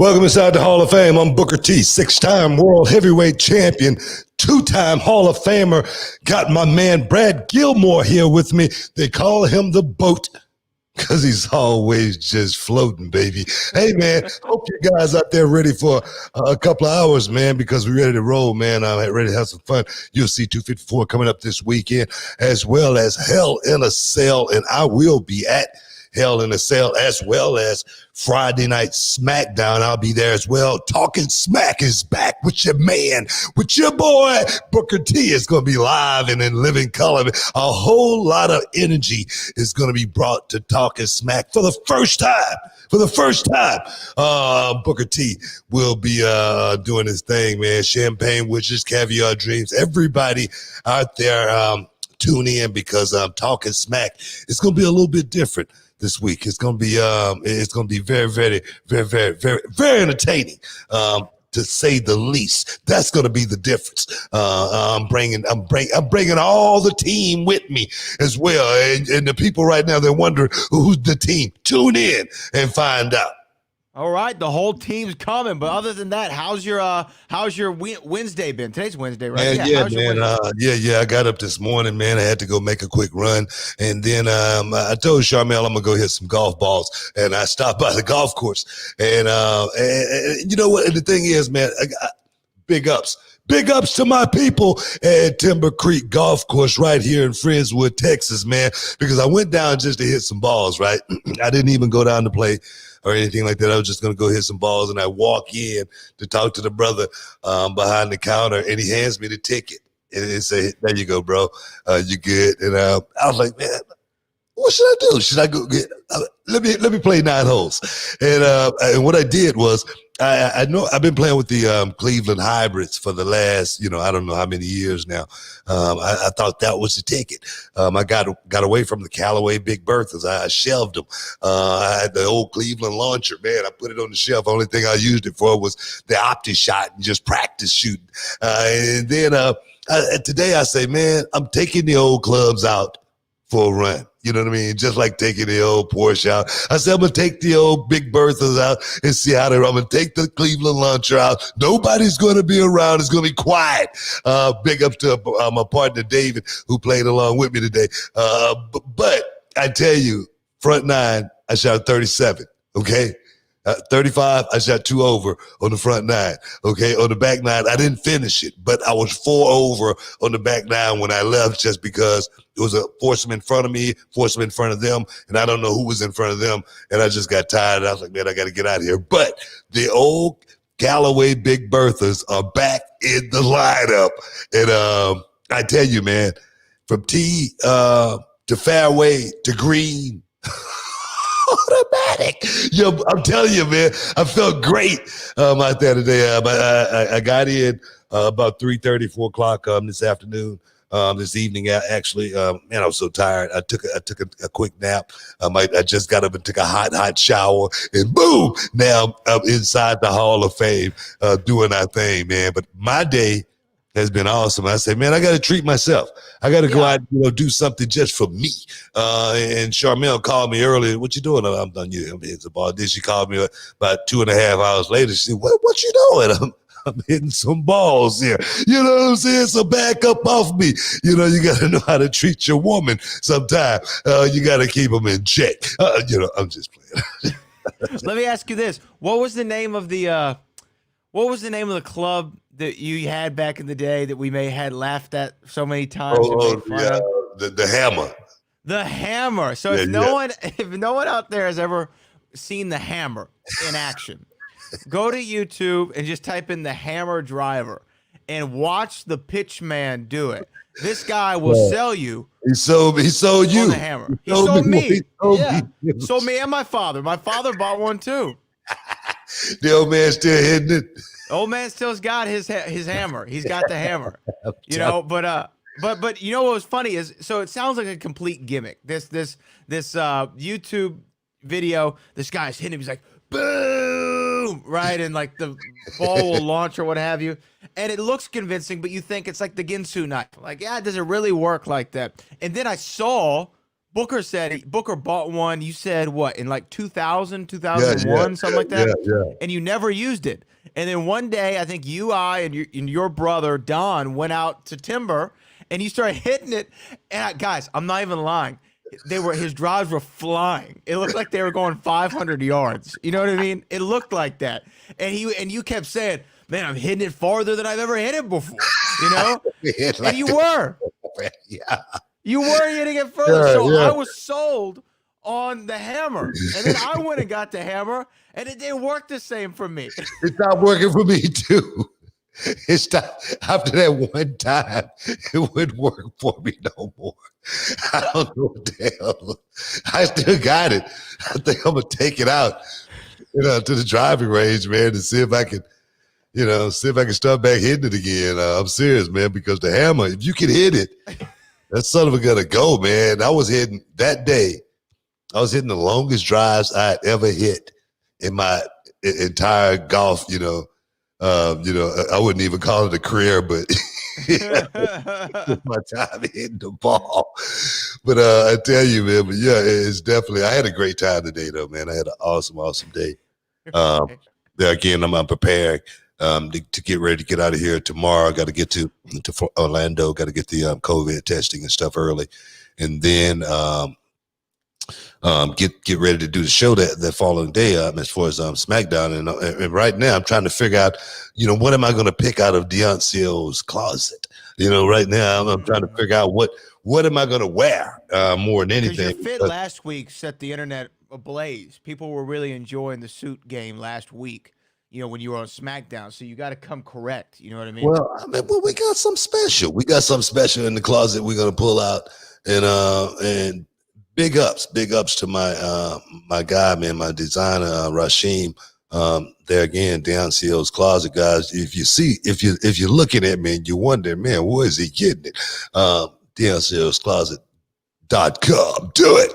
Welcome inside the Hall of Fame. I'm Booker T, 6-time world heavyweight champion, 2-time Hall of Famer. Got my man Brad Gilmore here with me. They call him the BOAT because he's always just floating, baby. Hey, man, hope you guys out there ready for a couple of hours, man, because we're ready to roll, man. I'm ready to have some fun. UFC 254 coming up this weekend, as well as Hell in a Cell, and I will be at Hell in a Cell, as well as Friday Night SmackDown. I'll be there as well. Talking Smack is back with your man, with your boy, Booker T. Is going to be live and in living color. A whole lot of energy is going to be brought to Talking Smack for the first time. For the first time, Booker T will be doing his thing, man. Champagne Wishes, Caviar Dreams. Everybody out there, tune in because Talking Smack is going to be a little bit different this week. It's gonna be very, very, very, very, very, very entertaining, to say the least. That's gonna be the difference. I'm bringing all the team with me as well, and the people right now they're wondering who's the team. Tune in and find out. All right, the whole team's coming. But other than that, how's your Wednesday been? Today's Wednesday, right? Man, yeah, man. I got up this morning, man. I had to go make a quick run, and then I told Charmel I'm gonna go hit some golf balls, and I stopped by the golf course, and you know what? And the thing is, man, big ups. Big ups to my people at Timber Creek Golf Course right here in Friendswood, Texas, man, because I went down just to hit some balls, right? I didn't even go down to play or anything like that. I was just going to go hit some balls, and I walk in to talk to the brother behind the counter, and he hands me the ticket and he said, "There you go, bro. You good?" And I was like, "Man, what should I do? Should I go get? Let me play 9 holes." And what I did was I know I've been playing with the Cleveland Hybrids for the last, I don't know how many years now. I thought that was the ticket. I got away from the Callaway Big Berthas. I shelved them. I had the old Cleveland launcher, man. I put it on the shelf. Only thing I used it for was the opti shot and just practice shooting. And then today I say, man, I'm taking the old clubs out for a run. You know what I mean? Just like taking the old Porsche out. I said, I'm going to take the old Big Berthas out and see how they're. I'm going to take the Cleveland launcher out. Nobody's going to be around. It's going to be quiet. Big up to my partner, David, who played along with me today. But I tell you, front 9, I shot 37, okay? 35, I shot 2 over on the front 9. Okay, on the back 9, I didn't finish it, but I was 4 over on the back 9 when I left, just because it was a foursome in front of me, foursome in front of them, and I don't know who was in front of them, and I just got tired. I was like, man, I got to get out of here. But the old Callaway Big Berthas are back in the lineup, and I tell you, man, from tee to fairway to green. Automatic. I'm telling you, man, I felt great out there today. I got in about 3:30, 4 o'clock this afternoon, this evening, actually. Man, I was so tired. I took a quick nap. I just got up and took a hot shower, and boom, now I'm inside the Hall of Fame doing our thing, man. But my day has been awesome. I say, man, I got to treat myself. I got to go out, do something just for me. And Charmel called me earlier. What you doing? I'm done. I'm hitting the ball. Then she called me about 2.5 hours later. She said, what you doing? I'm hitting some balls here. You know what I'm saying? So back up off me. You got to know how to treat your woman sometime. You got to keep them in check. I'm just playing. Let me ask you this. What was the name of the club that you had back in the day that we had laughed at so many times? The Hammer. The Hammer. So if no one out there has ever seen the Hammer in action, go to YouTube and just type in the Hammer driver and watch the pitch man do it. This guy will sell you. He sold you. The Hammer. He sold me. Sold me and my father. My father bought one too. The old man still hitting it. Old man still's got his hammer. He's got the hammer. But you know what was funny is, so it sounds like a complete gimmick. This YouTube video, this guy's hitting him. He's like, boom, right, and like the ball will launch or what have you, and it looks convincing, but you think it's like the Ginsu knife. Like, yeah, does it really work like that? And then I saw Booker bought one. You said what, in like 2000, Yeah, 2001, something like that, yeah. and you never used it. And then one day, I think and your brother Don went out to timber, and you started hitting it. And guys, I'm not even lying. His drives were flying. It looked like they were going 500 yards. You know what I mean? It looked like that. And you kept saying, "Man, I'm hitting it farther than I've ever hit it before." You know? And you were. Yeah. You were hitting it further. Yeah, So yeah. I was sold on the hammer. And then I went and got the hammer, and it didn't work the same for me. It stopped working for me too. It stopped after that one time. It wouldn't work for me no more. I don't know what the hell. I still got it. I think I'm gonna take it out, to the driving range, man, to see if I can, start back hitting it again. I'm serious, man, because the hammer, if you can hit it, that son of a gonna go, man. I was hitting the longest drives I had ever hit in my entire golf, I wouldn't even call it a career, but my time hitting the ball. But I tell you, man, it's definitely, I had a great time today, though, man. I had an awesome day. Again, I'm preparing to get ready to get out of here tomorrow. I got to get to Orlando, got to get the COVID testing and stuff early. And then get ready to do the show that following day as far as SmackDown. And right now I'm trying to figure out, what am I going to pick out of Dionceo's closet? Right now I'm trying to figure out what am I going to wear more than anything. Your fit last week set the internet ablaze. People were really enjoying the suit game last week, when you were on SmackDown. So you got to come correct. You know what I mean? Well, we got something special. We got something special in the closet we're going to pull out. And big ups to my guy, man, my designer, Rashim. There again, Dionceo's closet, guys. If you're looking at me and you wonder, man, where is he getting it? Dionceo's closet.com. Do it.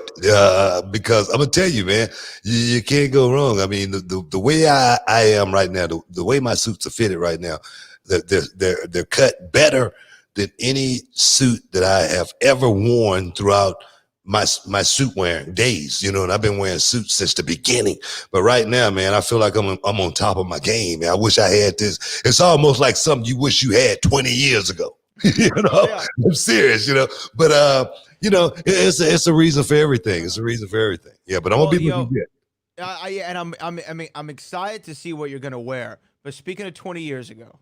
Because I'm gonna tell you, man, you can't go wrong. I mean, the way I am right now, the way my suits are fitted right now, they're cut better than any suit that I have ever worn throughout my suit wearing days, and I've been wearing suits since the beginning. But right now, man, I feel like I'm on top of my game. Man. I wish I had this. It's almost like something you wish you had 20 years ago. Yeah. I'm serious, But it's a reason for everything. It's a reason for everything. Yeah, but I'm gonna be looking good. I'm excited to see what you're gonna wear. But speaking of 20 years ago,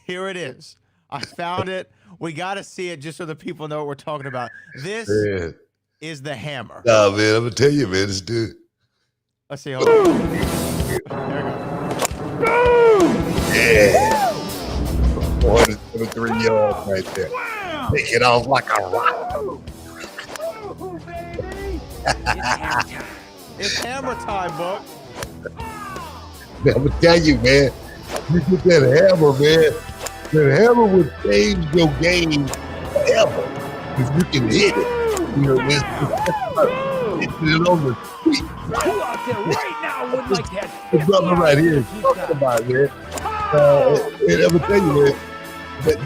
here it is. I found it. We got to see it just so the people know what we're talking about. This is the hammer. Oh, man, I'm going to tell you, man, it's dude. Let's see. Hold on. There we go. Yeah. 473 yards right there. Take it off like a rock. It's hammer time, Book. I'm going to tell you, man, you get that hammer, man. The hammer would change your game forever if you can hit it. It's on the street. Who out there right now would like that? The brother right here is talking about, man. And I'm gonna tell you, man,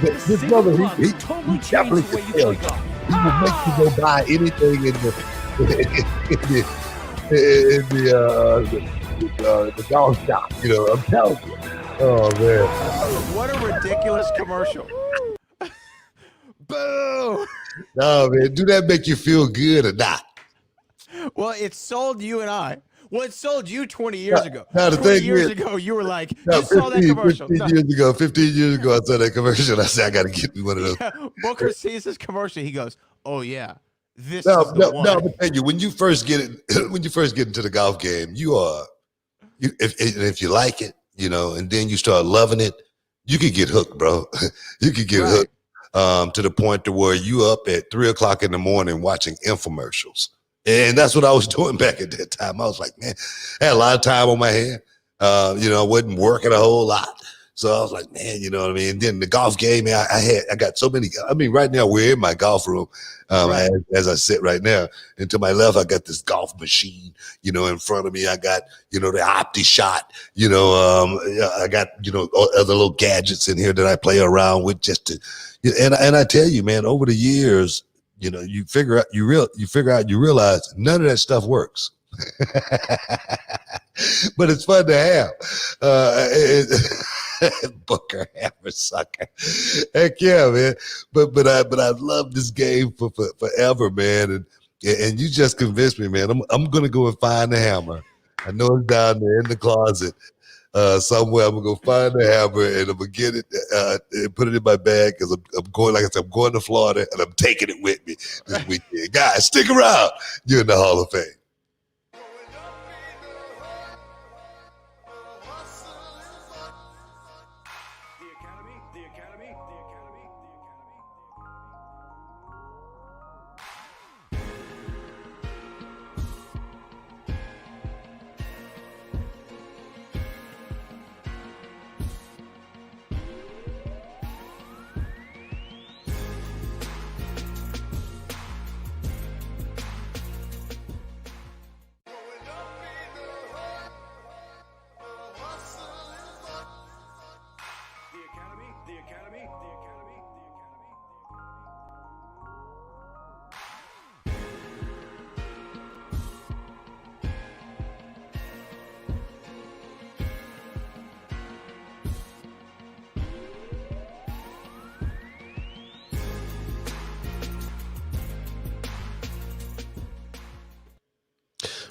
this brother, he definitely can tell you. He will make you go buy anything in the dog shop. I'm telling you. Oh, man. What a ridiculous commercial. Boo! No, man. Do that make you feel good or not? Well, it sold you and I. Well, it sold you 20 years ago. No, 20 years ago, you were like, you saw that commercial. 15 years ago, I saw that commercial. I said, I got to get me one of those. Yeah, Booker sees this commercial. He goes, oh, yeah. This is the one. No, I'm tell you, when you first get into the golf game, if you like it, and then you start loving it, you could get hooked, bro. You could get hooked to the point to where you up at 3 o'clock in the morning watching infomercials. And that's what I was doing back at that time. I was like, man, I had a lot of time on my hands. I wasn't working a whole lot. So I was like, man, you know what I mean? And then the golf game, man, I got so many. I mean, right now we're in my golf room as I sit right now. And to my left, I got this golf machine, in front of me. I got, the Opti shot, I got, other little gadgets in here that I play around with just to, and I tell you, man, over the years, you figure out, you realize none of that stuff works. But it's fun to have. Booker Hammer sucker. Heck yeah, man. But I love this game for forever, man. And you just convinced me, man. I'm gonna go and find the hammer. I know it's down there in the closet somewhere. I'm gonna go find the hammer and I'm gonna get it and put it in my bag because I'm going, like I said, I'm going to Florida and I'm taking it with me this weekend. Guys, stick around. You're in the Hall of Fame.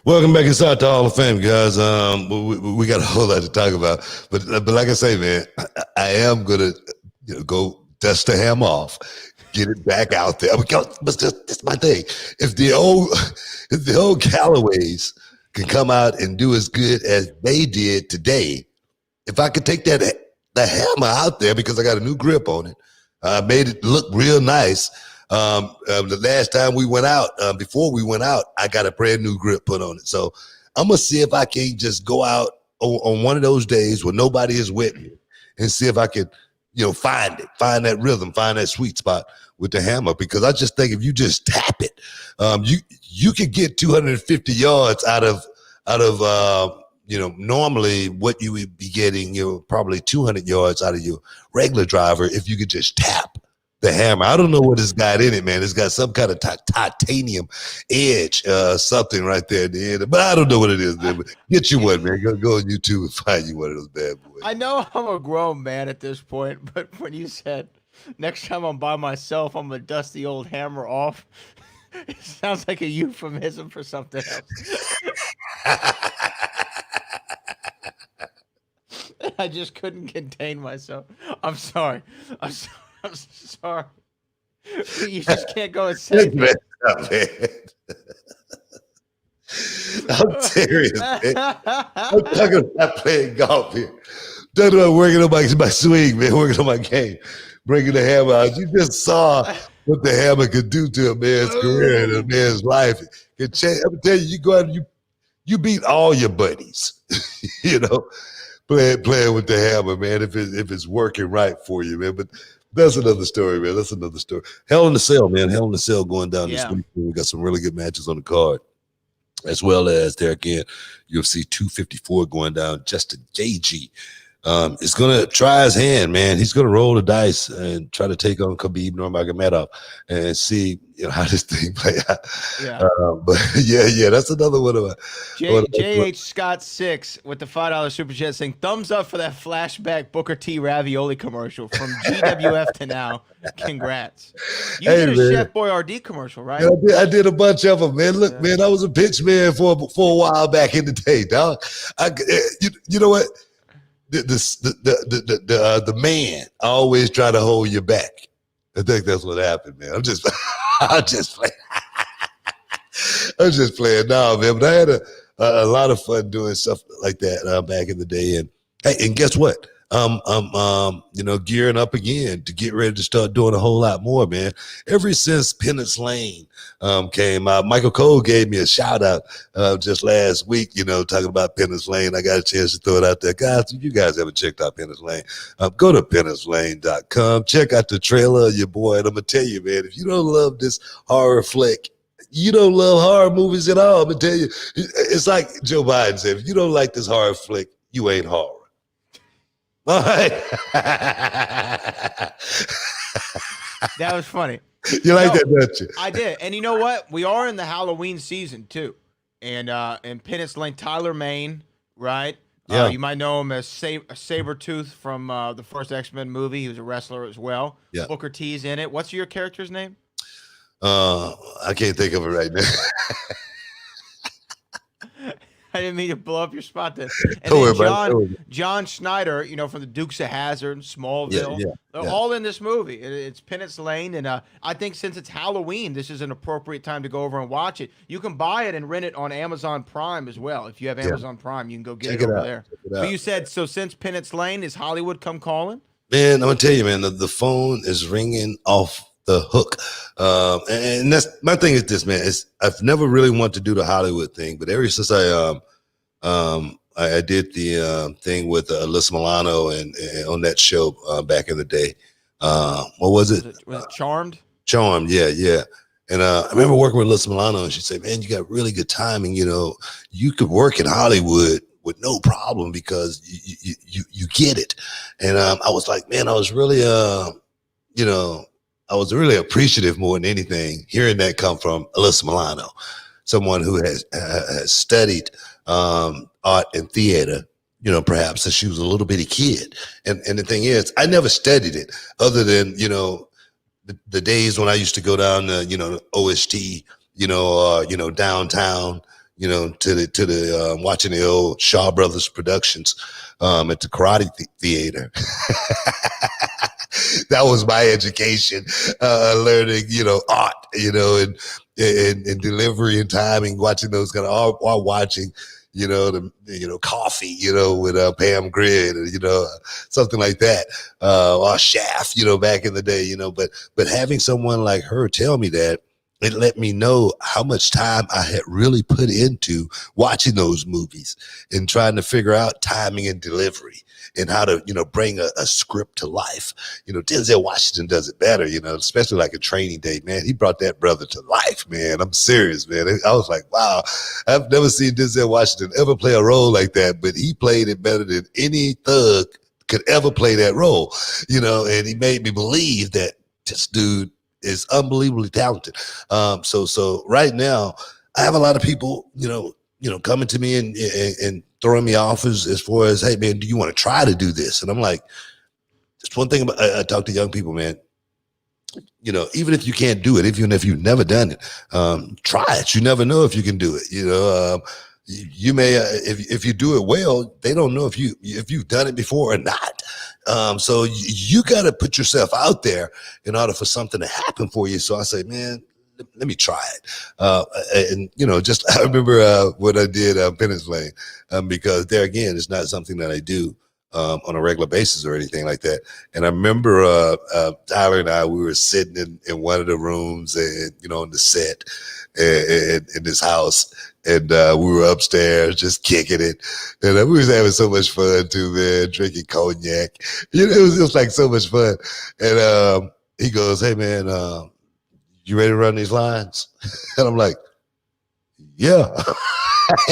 Welcome back inside the Hall of Fame, guys. We got a whole lot to talk about, but like I say, man, I am gonna go dust the ham off, get it back out there. But that's my thing. If the old Callaways can come out and do as good as they did today, if I could take the hammer out there because I got a new grip on it, I made it look real nice. The last time we went out, before we went out, I got a brand new grip put on it. So I'm going to see if I can just go out on one of those days where nobody is with me and see if I can, find that rhythm, find that sweet spot with the hammer. Because I just think if you just tap it, you could get 250 yards out of normally what you would be getting, probably 200 yards out of your regular driver if you could just tap the hammer. I don't know what it's got in it, man. It's got some kind of titanium edge, something right there at the end. But I don't know what it is, man. Get you one, man. Go on YouTube and find you one of those bad boys. I know I'm a grown man at this point, but when you said next time I'm by myself, I'm going to dust the old hammer off, it sounds like a euphemism for something else. I just couldn't contain myself. I'm sorry. I'm sorry. You just can't go and say it. I'm serious, man. I'm talking about playing golf here. Talking about working on my swing, man, working on my game, bringing the hammer out. You just saw what the hammer could do to a man's career and a man's life. It change. I'm telling you, you go out and you beat all your buddies, playing with the hammer, man, if it's working right for you, man. But that's another story, man. That's another story. Hell in the Cell, man. Hell in the Cell going down this week. We got some really good matches on the card, as well as there again, UFC 254 going down. Justin JG is going to try his hand, man. He's going to roll the dice and try to take on Khabib Nurmagomedov and see how this thing play out. Yeah. But yeah, that's another one of my. JH Scott 6 with the $5 super chat saying thumbs up for that flashback Booker T ravioli commercial from GWF to now. Congrats. You did a Chef Boyardee commercial, right? Yeah, I did a bunch of them, man. Look, man, I was a pitch man for a while back in the day, dog. You know what? The man always try to hold you back. I think that's what happened, man. I'm just playing. I'm just playing now, man. But I had a lot of fun doing stuff like that back in the day. And hey, and guess what? I'm gearing up again to get ready to start doing a whole lot more, man. Ever since Penance Lane came out, Michael Cole gave me a shout out just last week, talking about Penance Lane. I got a chance to throw it out there. Guys, if you guys haven't checked out Penance Lane, go to PenaceLane.com. Check out the trailer of your boy. And I'm going to tell you, man, if you don't love this horror flick, you don't love horror movies at all. I'm going to tell you, it's like Joe Biden said, if you don't like this horror flick, you ain't horror. All right. That was funny. You like No, that, don't you? I did. And you know what? We are in the Halloween season too. And in Penance Lane, Tyler Maine, right? Yeah. You might know him as Sabretooth from the first X-Men movie. He was a wrestler as well. Yeah. Booker T's in it. What's your character's name? I can't think of it right now. I didn't mean to blow up your spot then. And Don't then worry about it. John Schneider, you know, from the Dukes of Hazzard, Smallville. Yeah, They're all in this movie. It's Penance Lane, and I think since it's Halloween, this is an appropriate time to go over and watch it. You can buy it and rent it on Amazon Prime as well. If you have Amazon Prime, you can go get it over there. But you said, so since Penance Lane, is Hollywood come calling? Man, I'm gonna tell you, man, the phone is ringing off the hook. And that's my thing is this, man. I've never really wanted to do the Hollywood thing, but ever since I did the thing with Alyssa Milano and on that show back in the day. What was it? Was it Charmed? Charmed, yeah. And I remember working with Alyssa Milano, and she said, "Man, you got really good timing. You know, you could work in Hollywood with no problem because you get it." And I was like, man, I was really I was really appreciative more than anything hearing that come from Alyssa Milano, someone who has studied art and theater, you know, perhaps since she was a little bitty kid. And the thing is, I never studied it other than, you know, the days when I used to go down to, you know, OST, downtown, you know, to the watching the old Shaw Brothers productions at the Karate Theater. That was my education, learning, you know, art, you know, and delivery and timing, watching those kind of, or watching, you know, Coffee, you know, with Pam Grier, you know, something like that, or Shaft, you know, back in the day, you know, but having someone like her tell me that, it let me know how much time I had really put into watching those movies and trying to figure out timing and delivery and how to, you know, bring a script to life. You know, Denzel Washington does it better, you know, especially like a Training Day, man. He brought that brother to life, man. I'm serious, man. I was like, wow, I've never seen Denzel Washington ever play a role like that, but he played it better than any thug could ever play that role, you know, and he made me believe that this dude is unbelievably talented. So right now I have a lot of people, you know, coming to me and throwing me offers as far as, hey man, do you want to try to do this? And I'm like, just one thing about, I talk to young people, man, you know, even if you can't do it, even if you've never done it, try it. You never know if you can do it. You know, you may, if you do it well, they don't know if you've done it before or not. So you got to put yourself out there in order for something to happen for you. So I say, man, let me try it. And, you know, just, I remember what I did Penance Lane, because there again, it's not something that I do on a regular basis or anything like that. And I remember Tyler and I, we were sitting in one of the rooms and, you know, on the set in this house. And we were upstairs just kicking it. And we was having so much fun too, man, drinking cognac. You know, it was like so much fun. And he goes, hey, man, you ready to run these lines? And I'm like, yeah.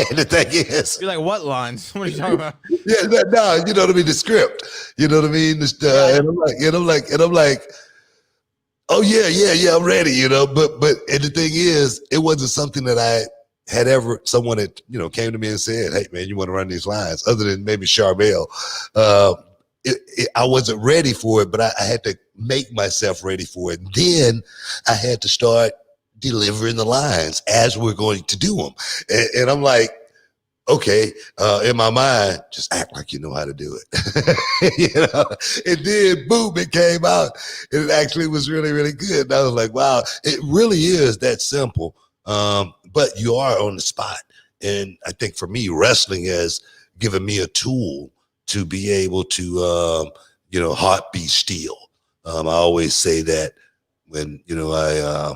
And the thing is, you're like, what lines? What are you talking about? Yeah, no, you know what I mean? The script, you know what I mean? And I'm like, oh yeah, I'm ready, you know. But and the thing is, it wasn't something that I had ever, someone that, you know, came to me and said, hey man, you want to run these lines, other than maybe Charbel. I wasn't ready for it, but I had to make myself ready for it. And then I had to start delivering the lines as we're going to do them. And I'm like, okay, in my mind, just act like you know how to do it. You know, and then boom, it came out, and it actually was really, really good. And I was like, wow, it really is that simple. But you are on the spot. And I think for me, wrestling has given me a tool to be able to, you know, heartbeat still. I always say that when, you know, I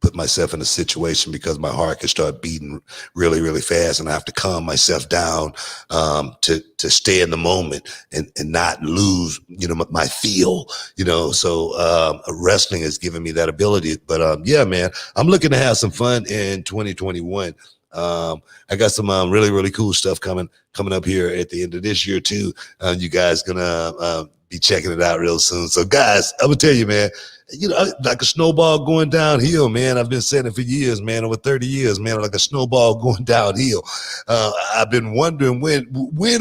put myself in a situation because my heart can start beating really, really fast, and I have to calm myself down to stay in the moment and not lose, you know, my feel, you know. So wrestling has given me that ability. But yeah, man, I'm looking to have some fun in 2021. I got some really, really cool stuff coming up here at the end of this year too. You guys gonna be checking it out real soon. So guys, I'm gonna tell you, man, like a snowball going downhill, man. I've been saying it for years, man, over 30 years, man, like a snowball going downhill. I've been wondering when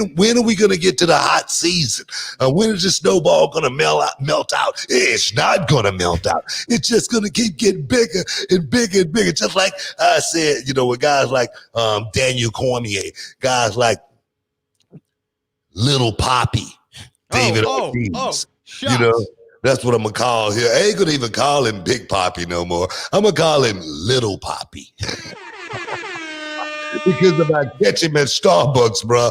are we going to get to the hot season? When is the snowball going to melt out? It's not going to melt out. It's just going to keep getting bigger and bigger and bigger. Just like I said, with guys like Daniel Cormier, guys like Little Poppy, David Ortiz, That's what I'm going to call here. I ain't going to even call him Big Poppy no more. I'm going to call him Little Poppy. Because if I catch him at Starbucks, bro,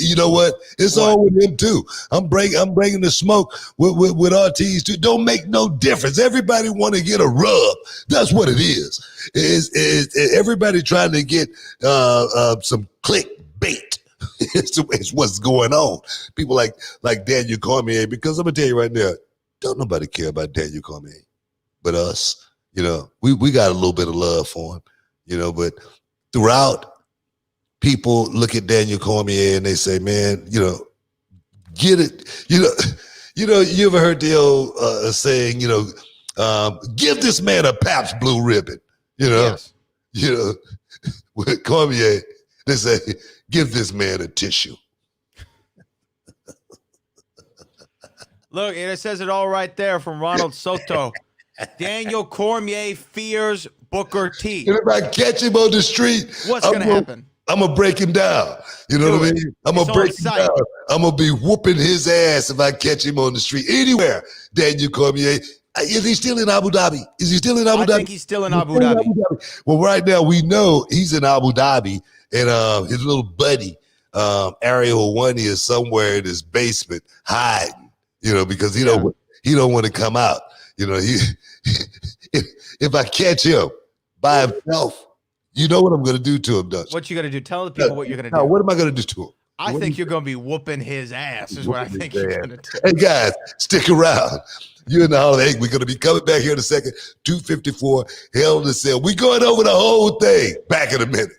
you know what? It's all with him too. I'm bringing the smoke with Ortiz too. Don't make no difference. Everybody want to get a rub. That's what it is. Is everybody trying to get some clickbait? It's what's going on. People like Daniel Cormier, because I'm gonna tell you right now, don't nobody care about Daniel Cormier but us. We got a little bit of love for him, but throughout, people look at Daniel Cormier and they say, man, get it. You ever heard the old saying, give this man a Pabst Blue Ribbon, Yes. With Cormier, they say, give this man a tissue. Look, and it says it all right there from Ronald Soto. Daniel Cormier fears Booker T. And if I catch him on the street, what's going to happen? I'm going to break him down. You know what I mean? I'm going to break him down. I'm going to be whooping his ass if I catch him on the street. Anywhere, Daniel Cormier. Is he still in Abu Dhabi? Is he still in Abu Dhabi? I think he's still in Abu Dhabi. Well, right now we know he's in Abu Dhabi, and his little buddy, Ariel Wani, is somewhere in his basement hiding, because he don't want to come out. If I catch him by himself, you know what I'm going to do to him, Dutch. What you going to do? Tell the people what you're going to do. What am I going to do to him? I think you're going to be whooping his ass is what I think you're going to do. Hey, guys, stick around. You're in the holiday. We're going to be coming back here in a second. 254, Hell in a Cell. We're going over the whole thing. Back in a minute.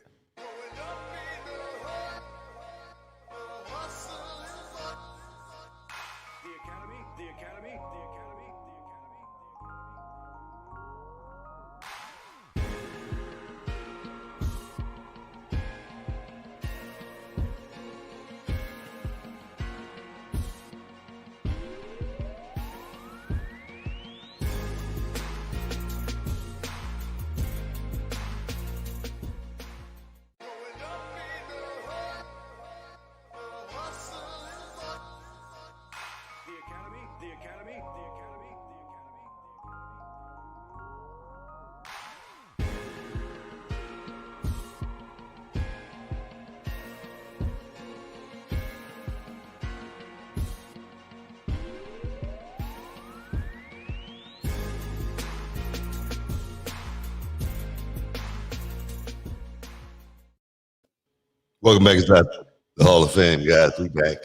Welcome back inside the Hall of Fame, guys. We back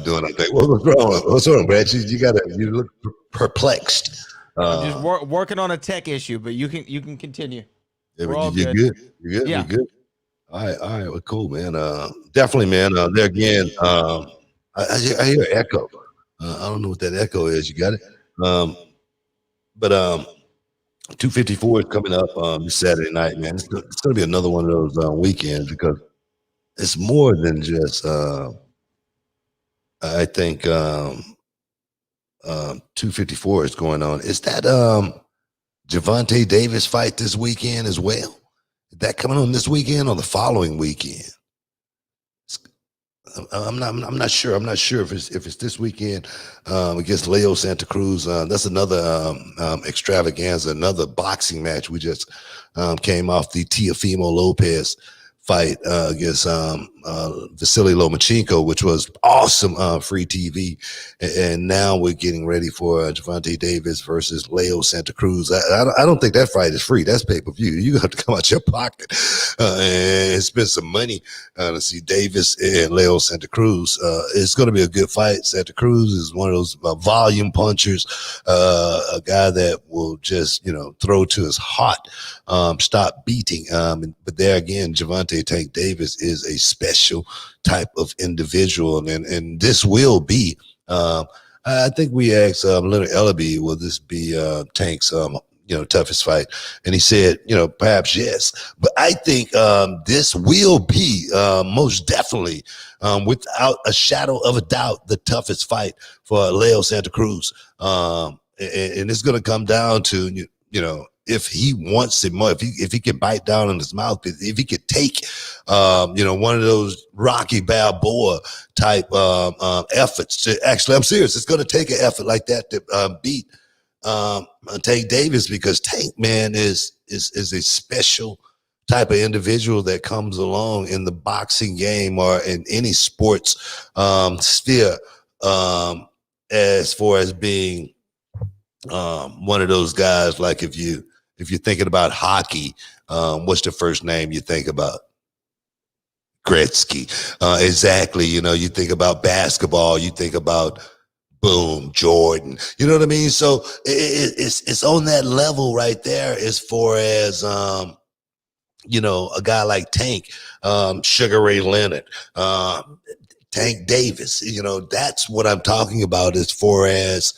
doing our thing. What's wrong? What's wrong, Brad? You look perplexed. I'm just working on a tech issue, but you can continue. Yeah, We're all good. You're good. Yeah. You're good. All right. Well, cool, man. Definitely, man. There again. I hear echo. I don't know what that echo is. You got it. But 254 is coming up this Saturday night, man. It's going to be another one of those weekends because it's more than just. I think 254 is going on. Is that Gervonta Davis fight this weekend as well? Is that coming on this weekend or the following weekend? I'm not sure. I'm not sure if it's this weekend against Leo Santa Cruz. That's another extravaganza, another boxing match. We just came off the Teofimo Lopez fight against Vasily Lomachenko, which was awesome free TV. And now we're getting ready for Gervonta Davis versus Leo Santa Cruz. I don't think that fight is free. That's pay-per-view. You have to come out your pocket and spend some money to see Davis and Leo Santa Cruz. It's going to be a good fight. Santa Cruz is one of those volume punchers, a guy that will just, throw to his heart, stop beating. But there again, Gervonta Tank Davis is a special type of individual, and this will be I think we asked Leonard Ellaby, will this be Tank's toughest fight? And he said, perhaps yes. But I think this will be most definitely, without a shadow of a doubt, the toughest fight for Leo Santa Cruz. And it's going to come down to, if he wants it more, if he can bite down in his mouth, if he could take, one of those Rocky Balboa type efforts to actually, I'm serious, it's going to take an effort like that to beat Tank Davis, because Tank, man, is a special type of individual that comes along in the boxing game or in any sports sphere, as far as being one of those guys. Like if you're thinking about hockey, what's the first name you think about? Gretzky. Exactly. You think about basketball, you think about boom, Jordan. You know what I mean? So it's on that level right there, as far as a guy like Tank, Sugar Ray Leonard, Tank Davis. That's what I'm talking about as far as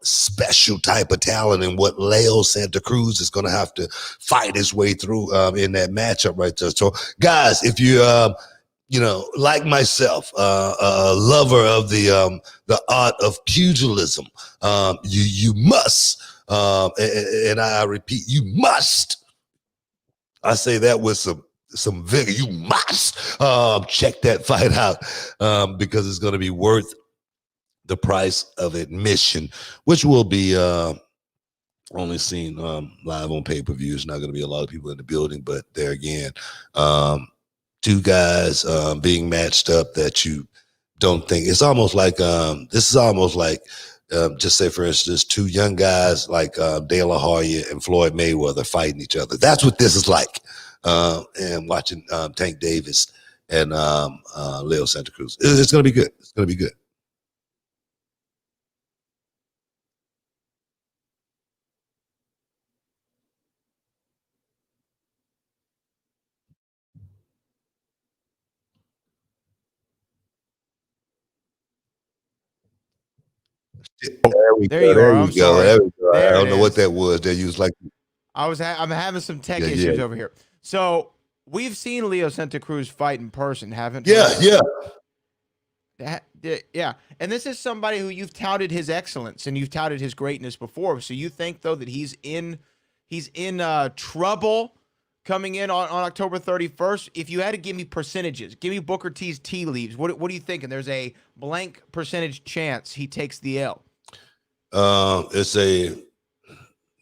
special type of talent, and what Leo Santa Cruz is going to have to fight his way through in that matchup right there. So, guys, if you like myself, a lover of the art of pugilism, you must, and I repeat, you must. I say that with some vigor. You must check that fight out, because it's going to be worth the price of admission, which will be only seen live on pay-per-view. It's not going to be a lot of people in the building, but there again, two guys being matched up that you don't think. It's almost like this is almost like just say, for instance, two young guys like De La Hoya and Floyd Mayweather fighting each other. That's what this is like. And watching Tank Davis and Leo Santa Cruz. It's going to be good. It's going to be good. There you are. I'm sorry. There we go. I There don't it know what is. that was. They used like I'm having some tech Yeah, issues yeah. over here. So we've seen Leo Santa Cruz fight in person, haven't we? yeah. Yeah. And this is somebody who you've touted his excellence and you've touted his greatness before. So you think, though, that he's in trouble coming in on October 31st? If you had to give me percentages, give me Booker T's tea leaves. What are you thinking? There's a blank percentage chance he takes the L. It's a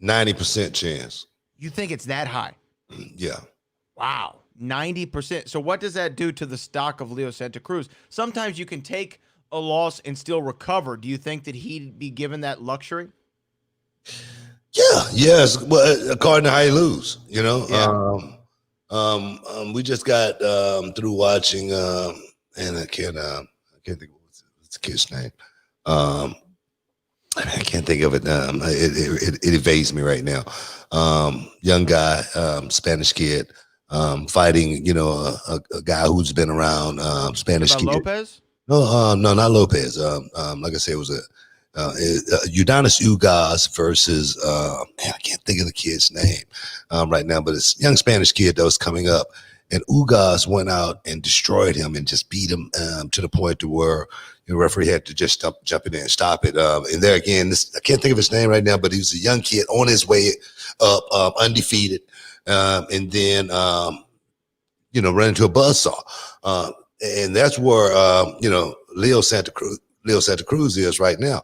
90% chance. You think it's that high? Yeah. Wow. 90%. So what does that do to the stock of Leo Santa Cruz? Sometimes you can take a loss and still recover. Do you think that he'd be given that luxury? Yeah. Yes. Well, according to how you lose, Yeah. We just got through watching, and I can't think of what's the kid's name. I can't think of it. It evades me right now. Young guy, Spanish kid, fighting, a guy who's been around, Spanish kid. Lopez? No, not Lopez. Like I said, it was Udonis Ugas versus man, I can't think of the kid's name right now, but it's a young Spanish kid that was coming up, and Ugas went out and destroyed him and just beat him to the point to where the referee had to just jump in there and stop it. And there again, I can't think of his name right now, but he was a young kid on his way up, undefeated, and then run into a buzzsaw. And that's where Leo Santa Cruz is right now.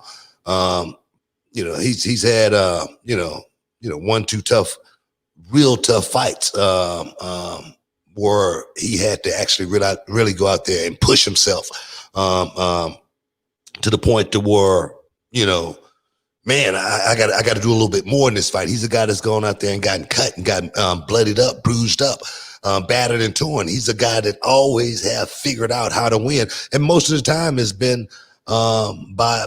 He's had real tough fights where he had to actually really go out there and push himself to the point to where man, I got to do a little bit more in this fight. He's a guy that's gone out there and gotten cut and gotten bloodied up, bruised up, battered and torn. He's a guy that always have figured out how to win, and most of the time has been by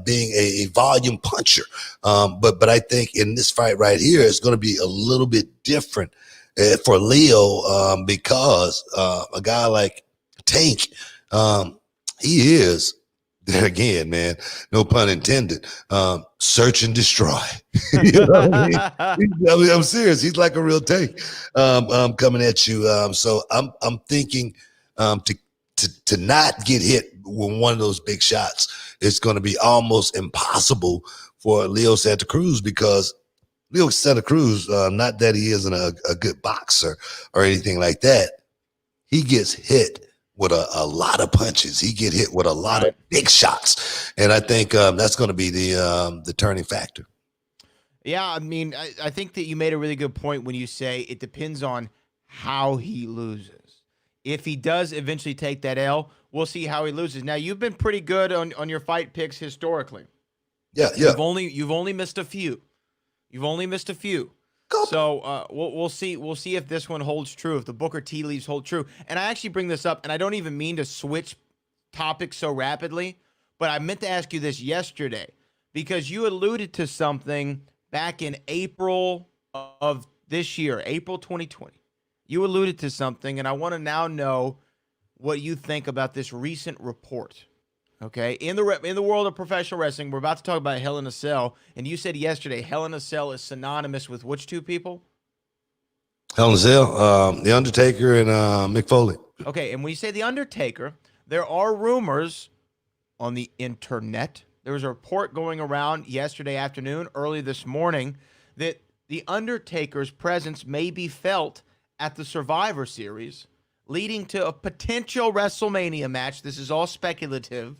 being a volume puncher. But I think in this fight right here, it's going to be a little bit different for Leo because a guy like Tank, he is there again, man, no pun intended, search and destroy. You know what I mean? I'm serious. He's like a real tank coming at you. So I'm thinking to not get hit with one of those big shots, it's going to be almost impossible for Leo Santa Cruz, because Leo Santa Cruz, not that he isn't a good boxer or anything like that, he gets hit with a lot of punches. He get hit with a lot of big shots, and I think that's going to be the turning factor. Yeah, I mean, I think that you made a really good point when you say it depends on how he loses. If he does eventually take that L, we'll see how he loses. Now, you've been pretty good on your fight picks historically. Yeah. You've only missed a few. You've only missed a few. So we'll see. We'll see if this one holds true, if the Booker T leaves hold true. And I actually bring this up, and I don't even mean to switch topics so rapidly, but I meant to ask you this yesterday, because you alluded to something back in April of this year, April 2020. You alluded to something, and I want to now know what you think about this recent report. Okay, in the world of professional wrestling, we're about to talk about Hell in a Cell, and you said yesterday Hell in a Cell is synonymous with which two people? Hell in a Cell, The Undertaker and Mick Foley. Okay, and when you say The Undertaker, there are rumors on the internet. There was a report going around yesterday afternoon, early this morning, that The Undertaker's presence may be felt at the Survivor Series, leading to a potential WrestleMania match. This is all speculative,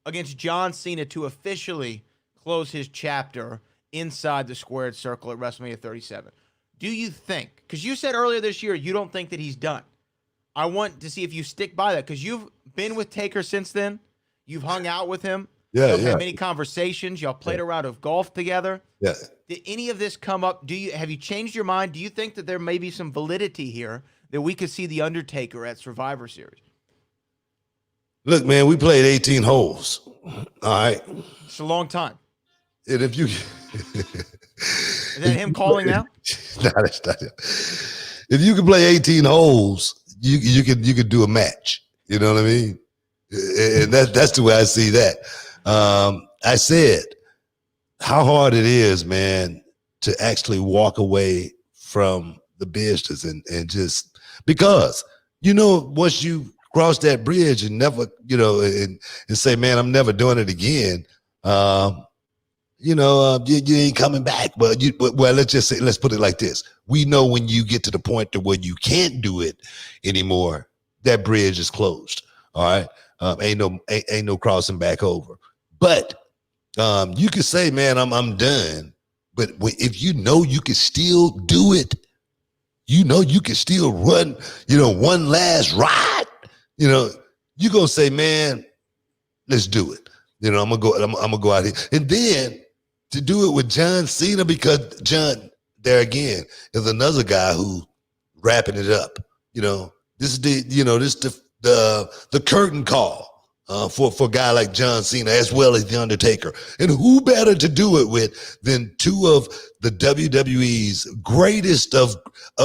against John Cena to officially close his chapter inside the squared circle at WrestleMania 37. Do you think, because you said earlier this year you don't think that he's done. I want to see if you stick by that, because you've been with Taker since then. You've hung out with him. Yeah. Had many conversations. Y'all played a round of golf together. Yeah. Did any of this come up? Have you changed your mind? Do you think that there may be some validity here that we could see The Undertaker at Survivor Series? Look, man, we played 18 holes. All right. It's a long time. And if you Is that him calling now? No, that's not him. If you can play 18 holes, you could do a match. You know what I mean? And that's the way I see that. I said how hard it is, man, to actually walk away from the business and just because, once you cross that bridge and never, and say, man, I'm never doing it again. You ain't coming back. But let's put it like this. We know when you get to the point to where you can't do it anymore, that bridge is closed. All right. Ain't no crossing back over. But you could say, man, I'm done. But if you can still do it, you can still run, one last ride, you're going to say, man, let's do it. I'm gonna go out here. And then to do it with John Cena, because John, there again, is another guy who wrapping it up. This is the curtain call for a guy like John Cena, as well as The Undertaker. And who better to do it with than two of the WWE's greatest of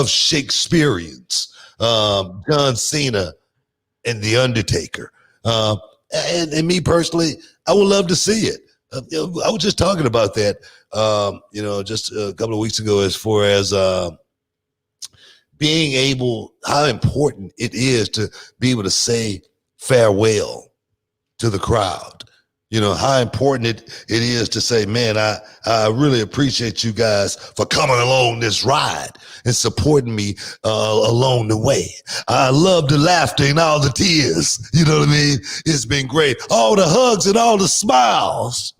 Shakespeareans, John Cena and The Undertaker. And me personally, I would love to see it. I was just talking about that, just a couple of weeks ago, as far as being able, how important it is to be able to say farewell to the crowd. How important it is to say, man, I really appreciate you guys for coming along this ride and supporting me along the way. I love the laughter and all the tears. You know what I mean? It's been great. All the hugs and all the smiles.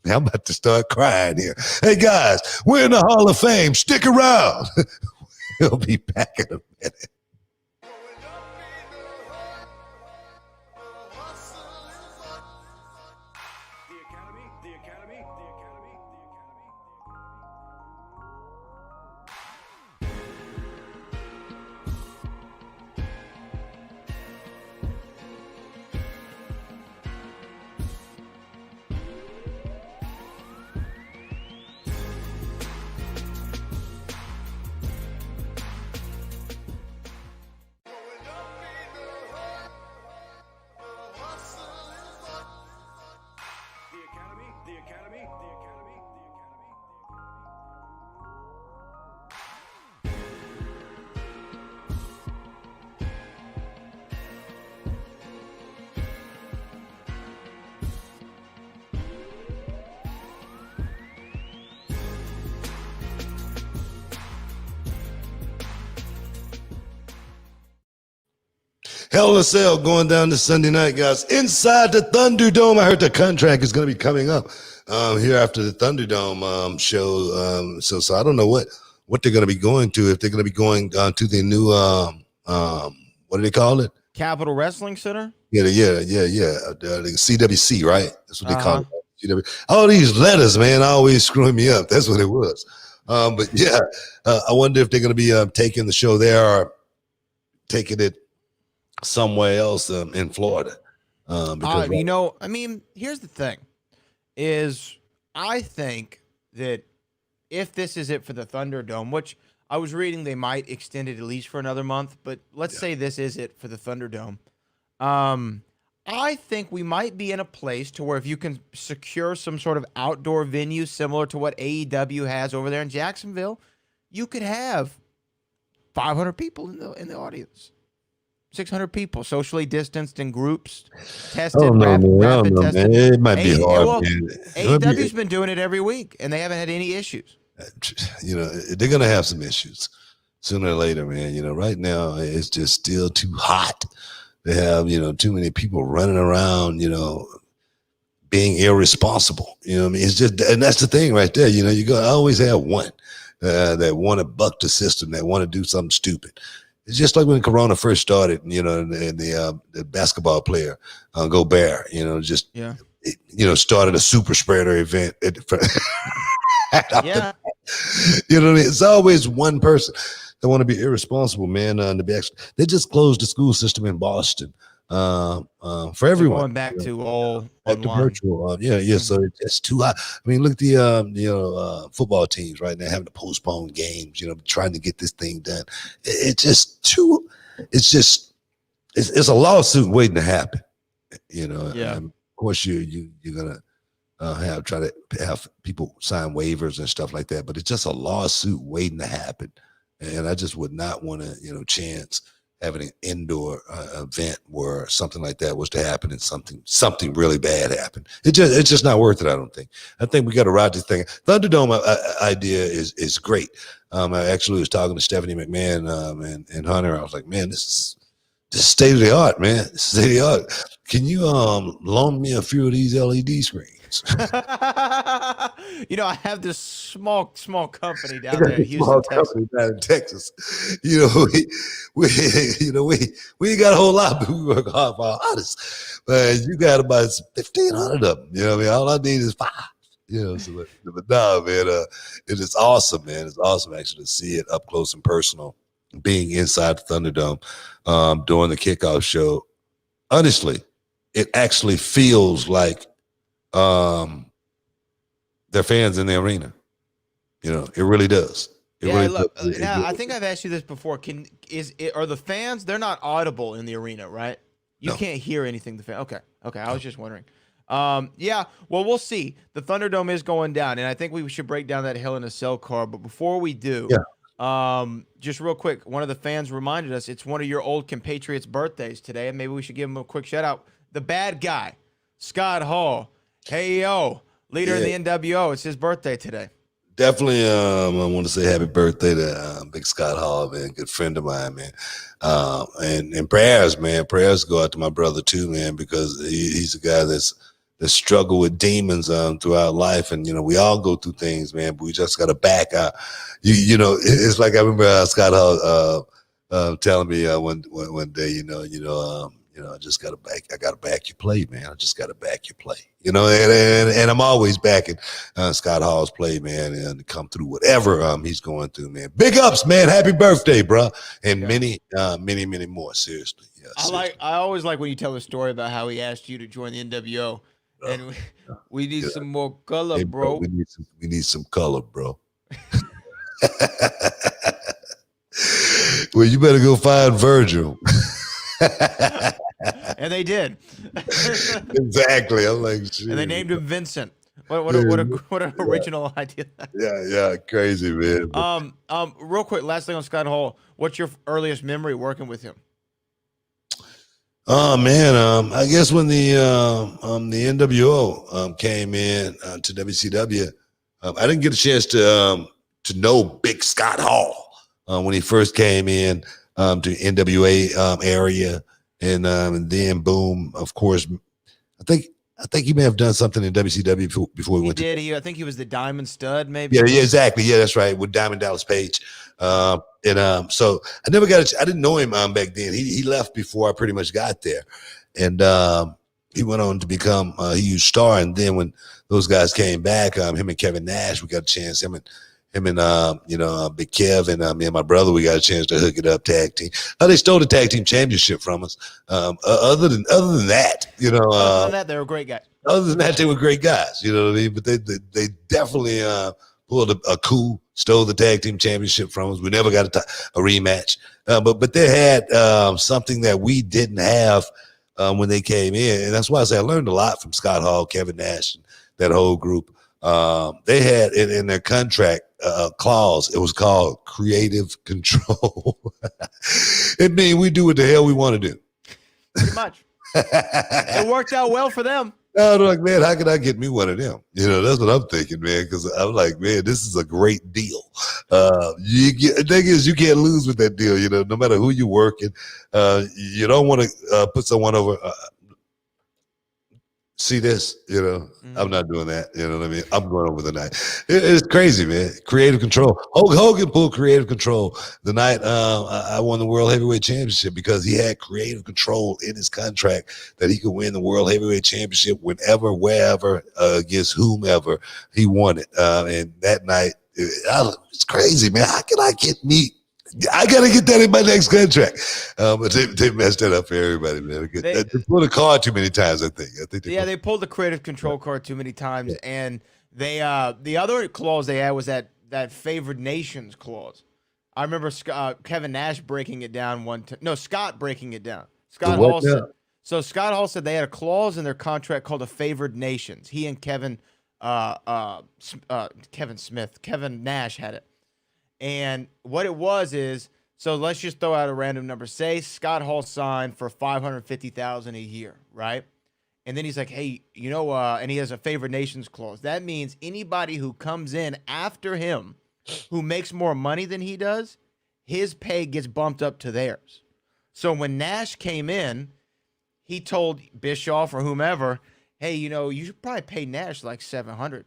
Now I'm about to start crying here. Hey, guys, we're in the Hall of Fame. Stick around. We'll be back in a minute. Hell in a Cell going down this Sunday night, guys. Inside the ThunderDome. I heard the contract is going to be coming up here after the ThunderDome show. So I don't know what they're going to be going to. If they're going to be going to the new what do they call it? Capital Wrestling Center. Yeah. The CWC, right? That's what they call it. CW. All these letters, man, always screwing me up. That's what it was. But yeah, I wonder if they're going to be taking the show there or taking it somewhere else in Florida. Because you know, I mean, here's the thing: is I think that if this is it for the ThunderDome, which I was reading they might extend it at least for another month, but let's say this is it for the ThunderDome. I think we might be in a place to where if you can secure some sort of outdoor venue similar to what AEW has over there in Jacksonville, you could have 500 people in the audience. 600 people, socially distanced in groups, tested, rapid tested. It might be hard. Well, AEW's been doing it every week, and they haven't had any issues. You know, they're going to have some issues sooner or later, man. You know, right now it's just still too hot. They have, you know, too many people running around, you know, being irresponsible. You know what I mean? It's just, and that's the thing right there. You know, I always have one that want to buck the system, that want to do something stupid. It's just like when Corona first started, you know, and the basketball player, Gobert, you know, started a super spreader event. You know what I mean? It's always one person that want to be irresponsible, man. They just closed the school system in Boston for everyone. Going back to all back to virtual. So it's too hot. I mean, look at the football teams right now having to postpone games. You know, trying to get this thing done. It's just too. It's a lawsuit waiting to happen. You know. Yeah. And of course, you're gonna try to have people sign waivers and stuff like that, but it's just a lawsuit waiting to happen. And I just would not want to, you know, chance having an indoor event where something like that was to happen and something really bad happened. It's just not worth it. I don't think. I think we got to ride this thing. ThunderDome idea is great. I actually was talking to Stephanie McMahon and Hunter. I was like, man, this is state of the art, man. This is state of the art. Can you loan me a few of these LED screens? You know, I have this small company down there in Houston, Texas. Down in Texas. You know, we ain't got a whole lot, but we work hard for our artists. But you got about 1,500 of them. You know what I mean? All I need is 5. You know, but no, man, it is awesome, man. It's awesome actually to see it up close and personal, being inside the ThunderDome during the kickoff show. Honestly, it actually feels like they're fans in the arena. You know, it really does. I think I've asked you this before. Are the fans? They're not audible in the arena, right? You can't hear anything. Okay. I was just wondering. Well, we'll see. The ThunderDome is going down, and I think we should break down that Hell in a Cell card. But before we do, just real quick, one of the fans reminded us it's one of your old compatriots' birthdays today, and maybe we should give him a quick shout out. The bad guy, Scott Hall. Hey, yo, leader of the NWO. It's his birthday today. Definitely, I want to say happy birthday to Big Scott Hall, man. Good friend of mine, man. And prayers, man. Prayers go out to my brother too, man, because he's a guy that struggled with demons throughout life, and you know we all go through things, man. But we just got to back out. You know, it's like I remember Scott Hall telling me one day, I just got to back your play, man. I just got to back your play, you know, and I'm always backing Scott Hall's play, man, and to come through whatever he's going through, man. Big ups, man. Happy birthday, bro. And many more. Seriously. Yeah, I always like when you tell the story about how he asked you to join the NWO. And we need some more color, bro. We need some color, bro. Well, you better go find Virgil. And they did. Exactly. I'm like, shit. And they named him Vincent. What an original idea. Yeah, crazy, man. Real quick, last thing on Scott Hall. What's your earliest memory working with him? Oh man, I guess when the NWO came in to WCW, I didn't get a chance to know Big Scott Hall when he first came in to NWA area. and then boom, of course, I think he may have done something in WCW before he went did. to. I think he was the Diamond Stud, maybe. Yeah, exactly. Yeah, that's right. With Diamond Dallas Page, so I never got. I didn't know him back then. He left before I pretty much got there, and he went on to become a huge star. And then when those guys came back, him and Kevin Nash, we got a chance. Him and Big Kev and me and my brother, we got a chance to hook it up tag team. They stole the tag team championship from us. Other than that, other than that, they were great guys. Other than that, they were great guys. You know what I mean? But they definitely pulled a coup, stole the tag team championship from us. We never got a rematch. But they had something that we didn't have when they came in, and that's why I say I learned a lot from Scott Hall, Kevin Nash, and that whole group. They had in their contract clause, it was called creative control. It means we do what the hell we want to do. Pretty much. It worked out well for them. I'm like, man, how can I get me one of them? That's what I'm thinking, man, because I'm like, man, this is a great deal. The thing is, you can't lose with that deal, no matter who you're working. You don't want to put someone over. See this, I'm not doing that. You know what I mean? I'm going over the night. It's crazy, man. Creative control. Hulk Hogan pulled creative control the night I won the World Heavyweight Championship because he had creative control in his contract that he could win the World Heavyweight Championship whenever, wherever, against whomever he wanted. And that night, it's crazy, man. How can I get me? I got to get that in my next contract. But they messed that up for everybody, man. They pulled a card too many times, I think. They pulled the creative control card too many times. Yeah. And they the other clause they had was that favored nations clause. I remember Kevin Nash breaking it down Scott breaking it down. Scott Hall said they had a clause in their contract called the favored nations. He and Kevin Nash had it. And what it was is, so let's just throw out a random number. Say Scott Hall signed for $550,000 a year, right? And then he's like, hey, and he has a favored nations clause. That means anybody who comes in after him, who makes more money than he does, his pay gets bumped up to theirs. So when Nash came in, he told Bischoff or whomever, hey, you should probably pay Nash like $700.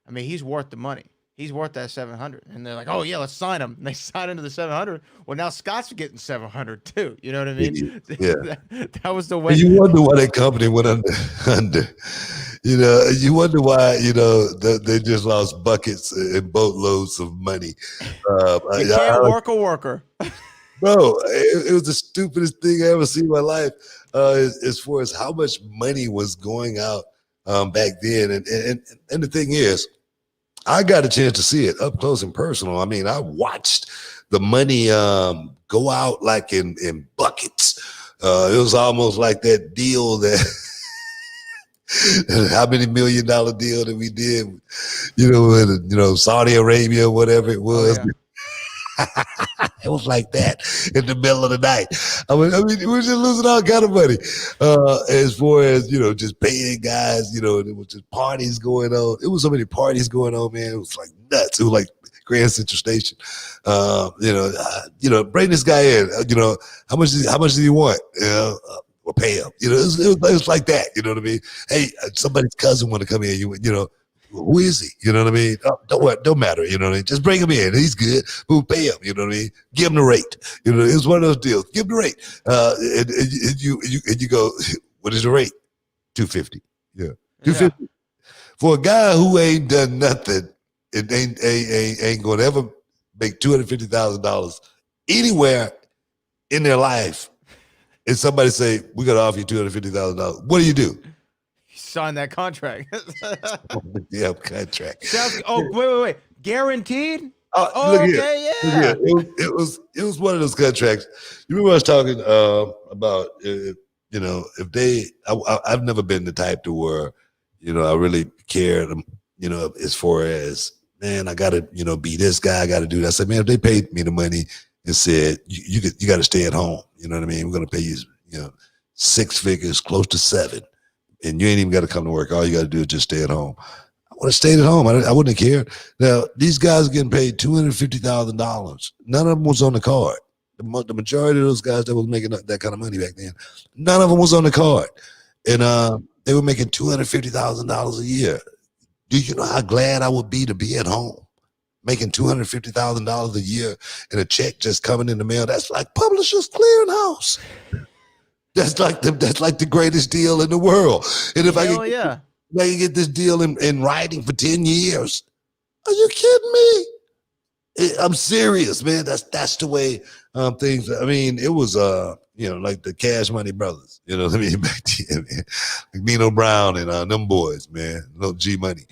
I mean, he's worth the money. He's worth that $700, and they're like, "Oh yeah, let's sign him." And they sign into the $700. Well, now Scott's getting $700 too. You know what I mean? Yeah. that was the way. You wonder why that company went under. You wonder why. They just lost buckets and boatloads of money. You can't work a worker, bro. It was the stupidest thing I ever seen in my life. As far as how much money was going out back then, and the thing is, I got a chance to see it up close and personal. I mean, I watched the money go out like in buckets. It was almost like that deal that how many $1 million deal that we did, with, Saudi Arabia, whatever it was. Oh, yeah. It was like that in the middle of the night. I mean, we were just losing all kind of money. As far as, just paying guys, there was just parties going on. It was so many parties going on, man. It was like nuts. It was like Grand Central Station. Bring this guy in. How much do you want? We'll pay him. It was like that. You know what I mean? Hey, somebody's cousin want to come in. Who is he? You know what I mean? Don't matter. You know what I mean? Just bring him in. He's good. We'll pay him. You know what I mean? Give him the rate. It's one of those deals. Give him the rate. And you go, what is the rate? $250. Yeah, $250 for a guy who ain't done nothing. It ain't gonna ever make $250,000 anywhere in their life. And somebody say, "We got to offer you $250,000." What do you do? Sign that contract. Yeah, contract. Wait. Guaranteed? Okay, yeah. It was one of those contracts. You remember I was talking about, if they, I've never been the type to where, I really cared, as far as, man, I got to, be this guy, I got to do that. I said, man, if they paid me the money and said, you got to stay at home, you know what I mean? We're going to pay you, 6 figures, close to 7. And you ain't even got to come to work. All you got to do is just stay at home. I would have stayed at home. I wouldn't have cared. Now, these guys are getting paid $250,000. None of them was on the card. the majority of those guys that was making that kind of money back then, none of them was on the card, and they were making $250,000 a year. Do you know how glad I would be to be at home, making $250,000 a year and a check just coming in the mail? That's like Publishers Clearinghouse. That's like the greatest deal in the world. And if I can get this deal in writing for 10 years, are you kidding me? I'm serious, man. That's the way things. I mean, it was like the Cash Money Brothers. You know what I mean? Back then, man. Like Nino Brown and them boys, man. No G Money.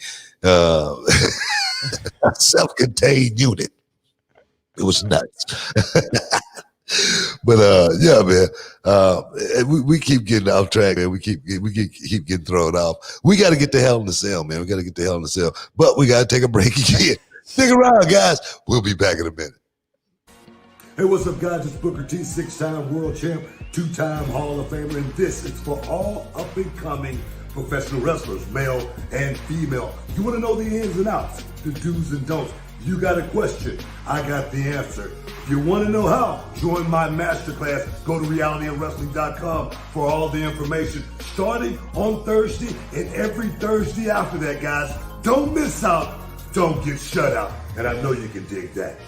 Self-contained unit. It was nuts. But yeah, man. We keep getting off track, man. We keep getting thrown off. We got to get the hell in the cell, man. We got to get the hell in the cell. But we got to take a break again. Stick around, guys. We'll be back in a minute. Hey, what's up, guys? It's Booker T, 6-time world champ, 2-time Hall of Famer, and this is for all up-and-coming professional wrestlers, male and female. You want to know the ins and outs, the do's and don'ts. You got a question, I got the answer. If you want to know how, join my masterclass. Go to realityofwrestling.com for all the information, starting on Thursday and every Thursday after that, guys. Don't miss out. Don't get shut out. And I know you can dig that.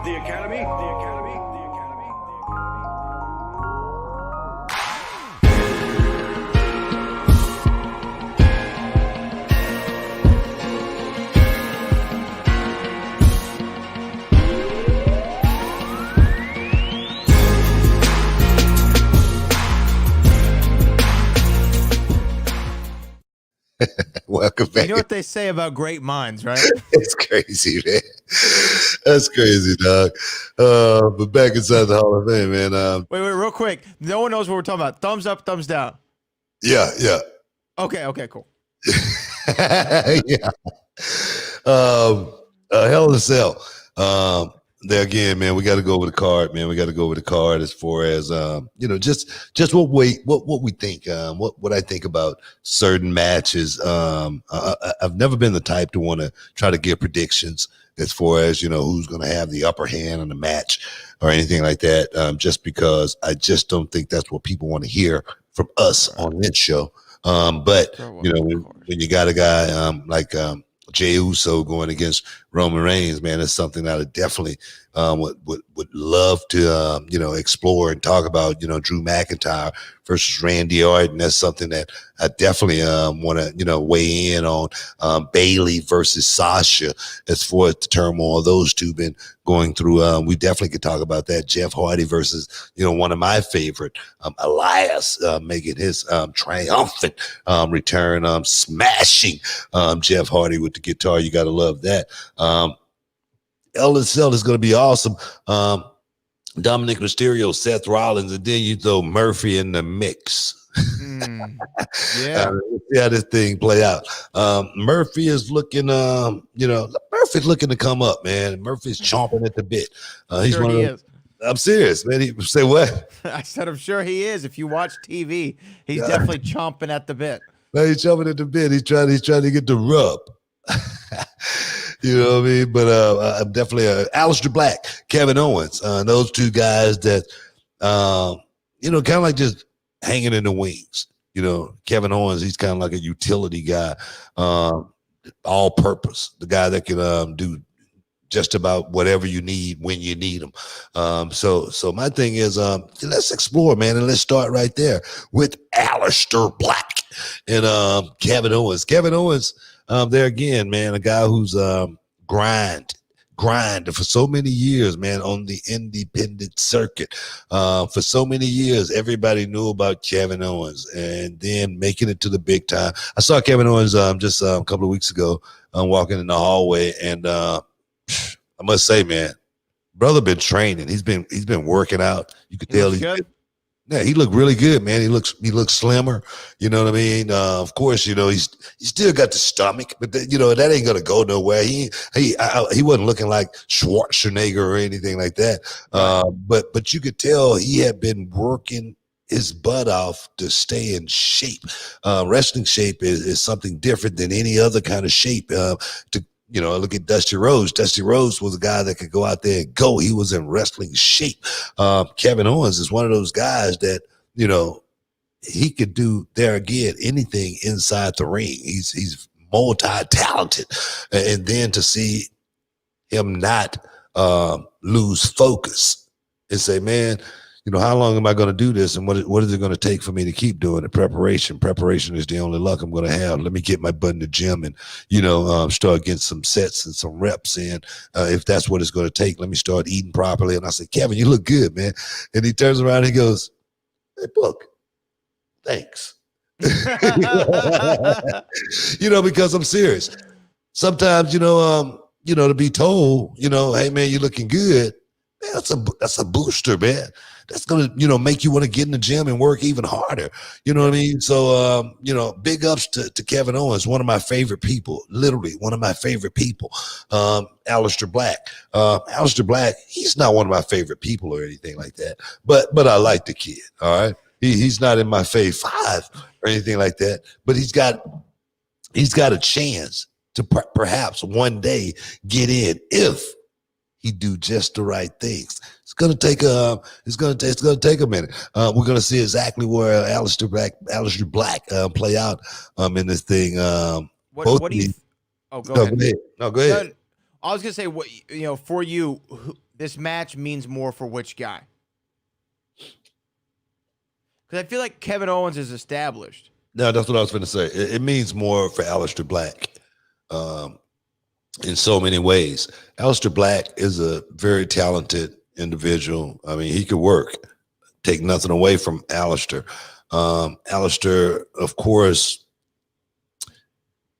The Academy. Welcome back. You know what they say about great minds, right? It's crazy, man. That's crazy, dog. But back inside the Hall of Fame, man. Wait, real quick. No one knows what we're talking about. Thumbs up, thumbs down. Yeah. Okay, cool. Yeah. Hell in a Cell. There again, man, we got to go over the card, man. We got to go over the card as far as just what we think, what I think about certain matches. I've never been the type to want to try to give predictions as far as who's going to have the upper hand in the match or anything like that. Just because I just don't think that's what people want to hear from us on this show. But when you got a guy like Jey Uso going against Roman Reigns, man, it's something that I definitely would love to explore and talk about. Drew McIntyre versus Randy Orton. That's something that I definitely want to weigh in on. Bayley versus Sasha, as far as the turmoil those two been going through. We definitely could talk about that. Jeff Hardy versus one of my favorite, Elias, making his triumphant return, smashing Jeff Hardy with the guitar. You got to love that. Hell in a Cell is going to be awesome. Dominic Mysterio, Seth Rollins, and then you throw Murphy in the mix. Yeah. See how this thing play out. Murphy is looking, Murphy's looking to come up, man. Murphy's chomping at the bit. He's sure one he of those, is. I'm serious, man. He say what? I said I'm sure he is. If you watch TV, he's definitely chomping at the bit. Man, he's chomping at the bit. He's trying to get the rub. You know what I mean? But I'm definitely Aleister Black, Kevin Owens, those two guys that kind of like just hanging in the wings. Kevin Owens, he's kind of like a utility guy, all purpose, the guy that can do just about whatever you need when you need them. So my thing is, let's explore, man, and let's start right there with Aleister Black and Kevin Owens. Kevin Owens, there again, man, a guy who's grind for so many years, man, on the independent circuit. For so many years, everybody knew about Kevin Owens, and then making it to the big time. I saw Kevin Owens just a couple of weeks ago, walking in the hallway, and I must say, man, brother been training. He's been working out. You could tell he's Yeah, he looked really good, man. He looks slimmer. You know what I mean? Of course, you know he still got the stomach, but you know that ain't gonna go nowhere. He wasn't looking like Schwarzenegger or anything like that. Right. But you could tell he had been working his butt off to stay in shape. Wrestling shape is something different than any other kind of shape. To look at Dusty Rhodes. Dusty Rhodes was a guy that could go out there and go. He was in wrestling shape. Kevin Owens is one of those guys that, he could do there again anything inside the ring. He's multi-talented. And then to see him not lose focus and say, man, how long am I going to do this? And what is it going to take for me to keep doing it? Preparation is the only luck I'm going to have. Let me get my butt in the gym and, start getting some sets and some reps in. If that's what it's going to take, let me start eating properly. And I said, Kevin, you look good, man. And he turns around and he goes, hey, Book, thanks. Because I'm serious. Sometimes, to be told, hey, man, you're looking good. Man, that's a booster, man. That's gonna, make you want to get in the gym and work even harder. You know what I mean? So, big ups to Kevin Owens, one of my favorite people, literally one of my favorite people. Aleister Black. Aleister Black, he's not one of my favorite people or anything like that, but I like the kid. All right, he's not in my fave 5 or anything like that, but he's got a chance to perhaps one day get in if he do just the right things. It's gonna take a minute. We're gonna see exactly where Aleister Black play out in this thing. What do you? Go ahead. No, go ahead. I was gonna say, what for you, this match means more for which guy? Because I feel like Kevin Owens is established. No, that's what I was going to say. It means more for Aleister Black. In so many ways. Aleister Black is a very talented individual. I mean, he could work. Take nothing away from Aleister. Aleister, of course,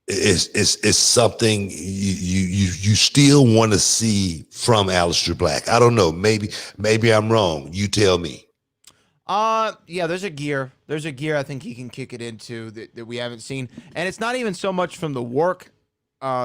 is something you still want to see from Aleister Black. I don't know. Maybe I'm wrong. You tell me. Yeah, there's a gear I think he can kick it into that we haven't seen. And it's not even so much from the work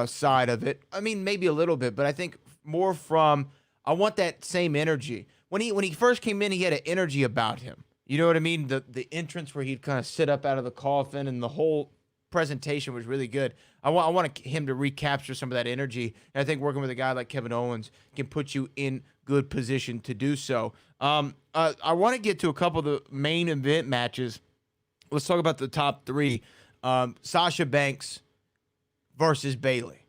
side of it. I mean, maybe a little bit, but I think more from, I want that same energy. When he first came in, he had an energy about him. You know what I mean? The entrance where he'd kind of sit up out of the coffin, and the whole presentation was really good. I want him to recapture some of that energy. And I think working with a guy like Kevin Owens can put you in good position to do so. I want to get to a couple of the main event matches. Let's talk about the top 3. Sasha Banks versus Bayley.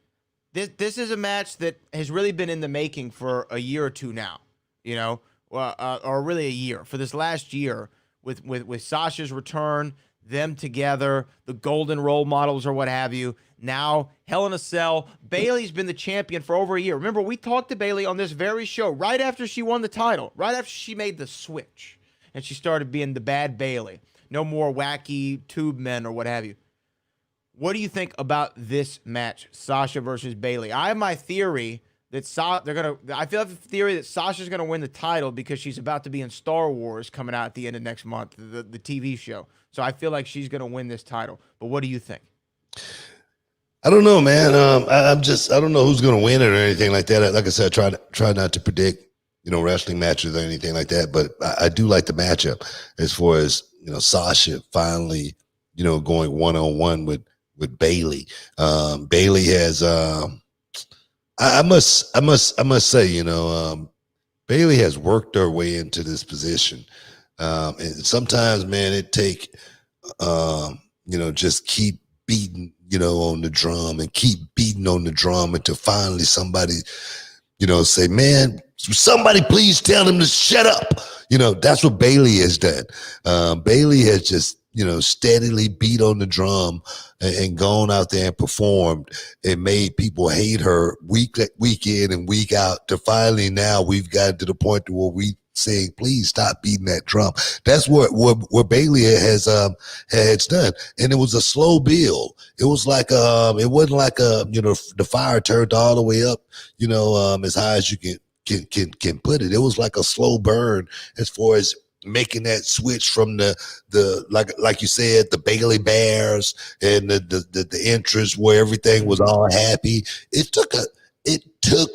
This is a match that has really been in the making for a year or two now, or really a year. For this last year, with Sasha's return, them together, the golden role models or what have you. Now, Hell in a Cell. Bayley's been the champion for over a year. Remember, we talked to Bayley on this very show right after she won the title, right after she made the switch, and she started being the bad Bayley. No more wacky tube men or what have you. What do you think about this match, Sasha versus Bayley? I have my theory that I feel like the theory that Sasha's gonna win the title because she's about to be in Star Wars coming out at the end of next month, the TV show. So I feel like she's gonna win this title. But what do you think? I don't know, man. I don't know who's gonna win it or anything like that. Like I said, try not to predict, wrestling matches or anything like that. But I do like the matchup as far as Sasha finally, going one-on-one with Bayley. Bayley has I must say, Bayley has worked her way into this position. And sometimes, man, it take just keep beating, on the drum and keep beating on the drum until finally somebody, say, man, somebody please tell them to shut up. That's what Bayley has done. Bayley has just, steadily beat on the drum and gone out there and performed and made people hate her week in and week out to finally now we've gotten to the point where we saying, please stop beating that drum. That's what Bayley has done. And it was a slow build. It was like it wasn't like the fire turned all the way up, as high as you can put it. It was like a slow burn as far as making that switch from the like you said, the Bailey Bears and the entrance where everything was all happy. It took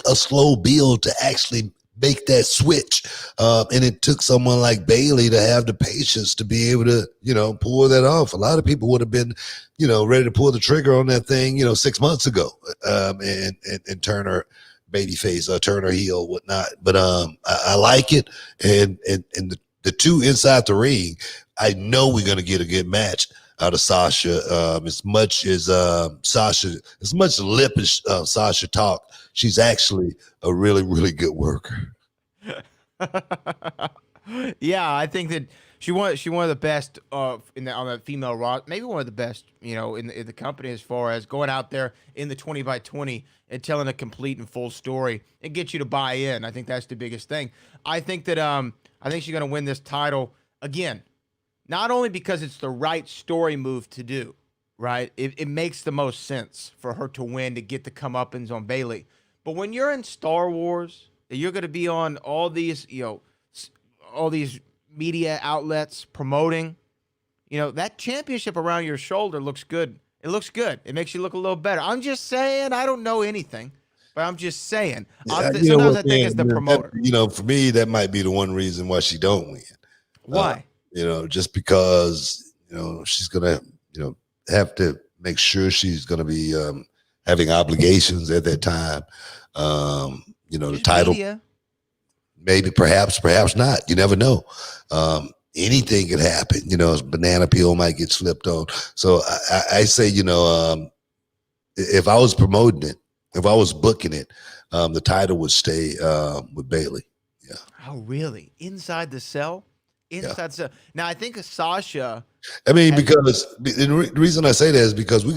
a slow build to actually make that switch. And it took someone like Bailey to have the patience to be able to, pull that off. A lot of people would have been, ready to pull the trigger on that thing, 6 months ago, and turn her babyface, turn her heel, whatnot. But I like it. And the two inside the ring, I know we're going to get a good match out of Sasha. As much lip as Sasha talk, she's actually a really, really good worker. Yeah, I think that she one of the best on the female roster, maybe one of the best, in the company as far as going out there in the 20x20 and telling a complete and full story and get you to buy in. I think that's the biggest thing. I think that I think she's going to win this title again, not only because it's the right story move to do, right? It makes the most sense for her to win, to get the comeuppance on Bailey. But when you're in Star Wars, you're going to be on all these, all these media outlets promoting, that championship around your shoulder looks good. It looks good. It makes you look a little better. I'm just saying, I don't know anything, but I'm just saying. Sometimes I think it's the promoter. For me, that might be the one reason why she don't win. Why? Just because, she's going to, have to make sure she's going to be having obligations at that time. The title. Media. Maybe, perhaps not. You never know. Anything could happen. A banana peel might get slipped on. So I say, if I was promoting it, if I was booking it, the title would stay with Bailey. Yeah. Oh, really? Inside the cell? Inside the cell. Now, I think Sasha. I mean, because the reason I say that is because we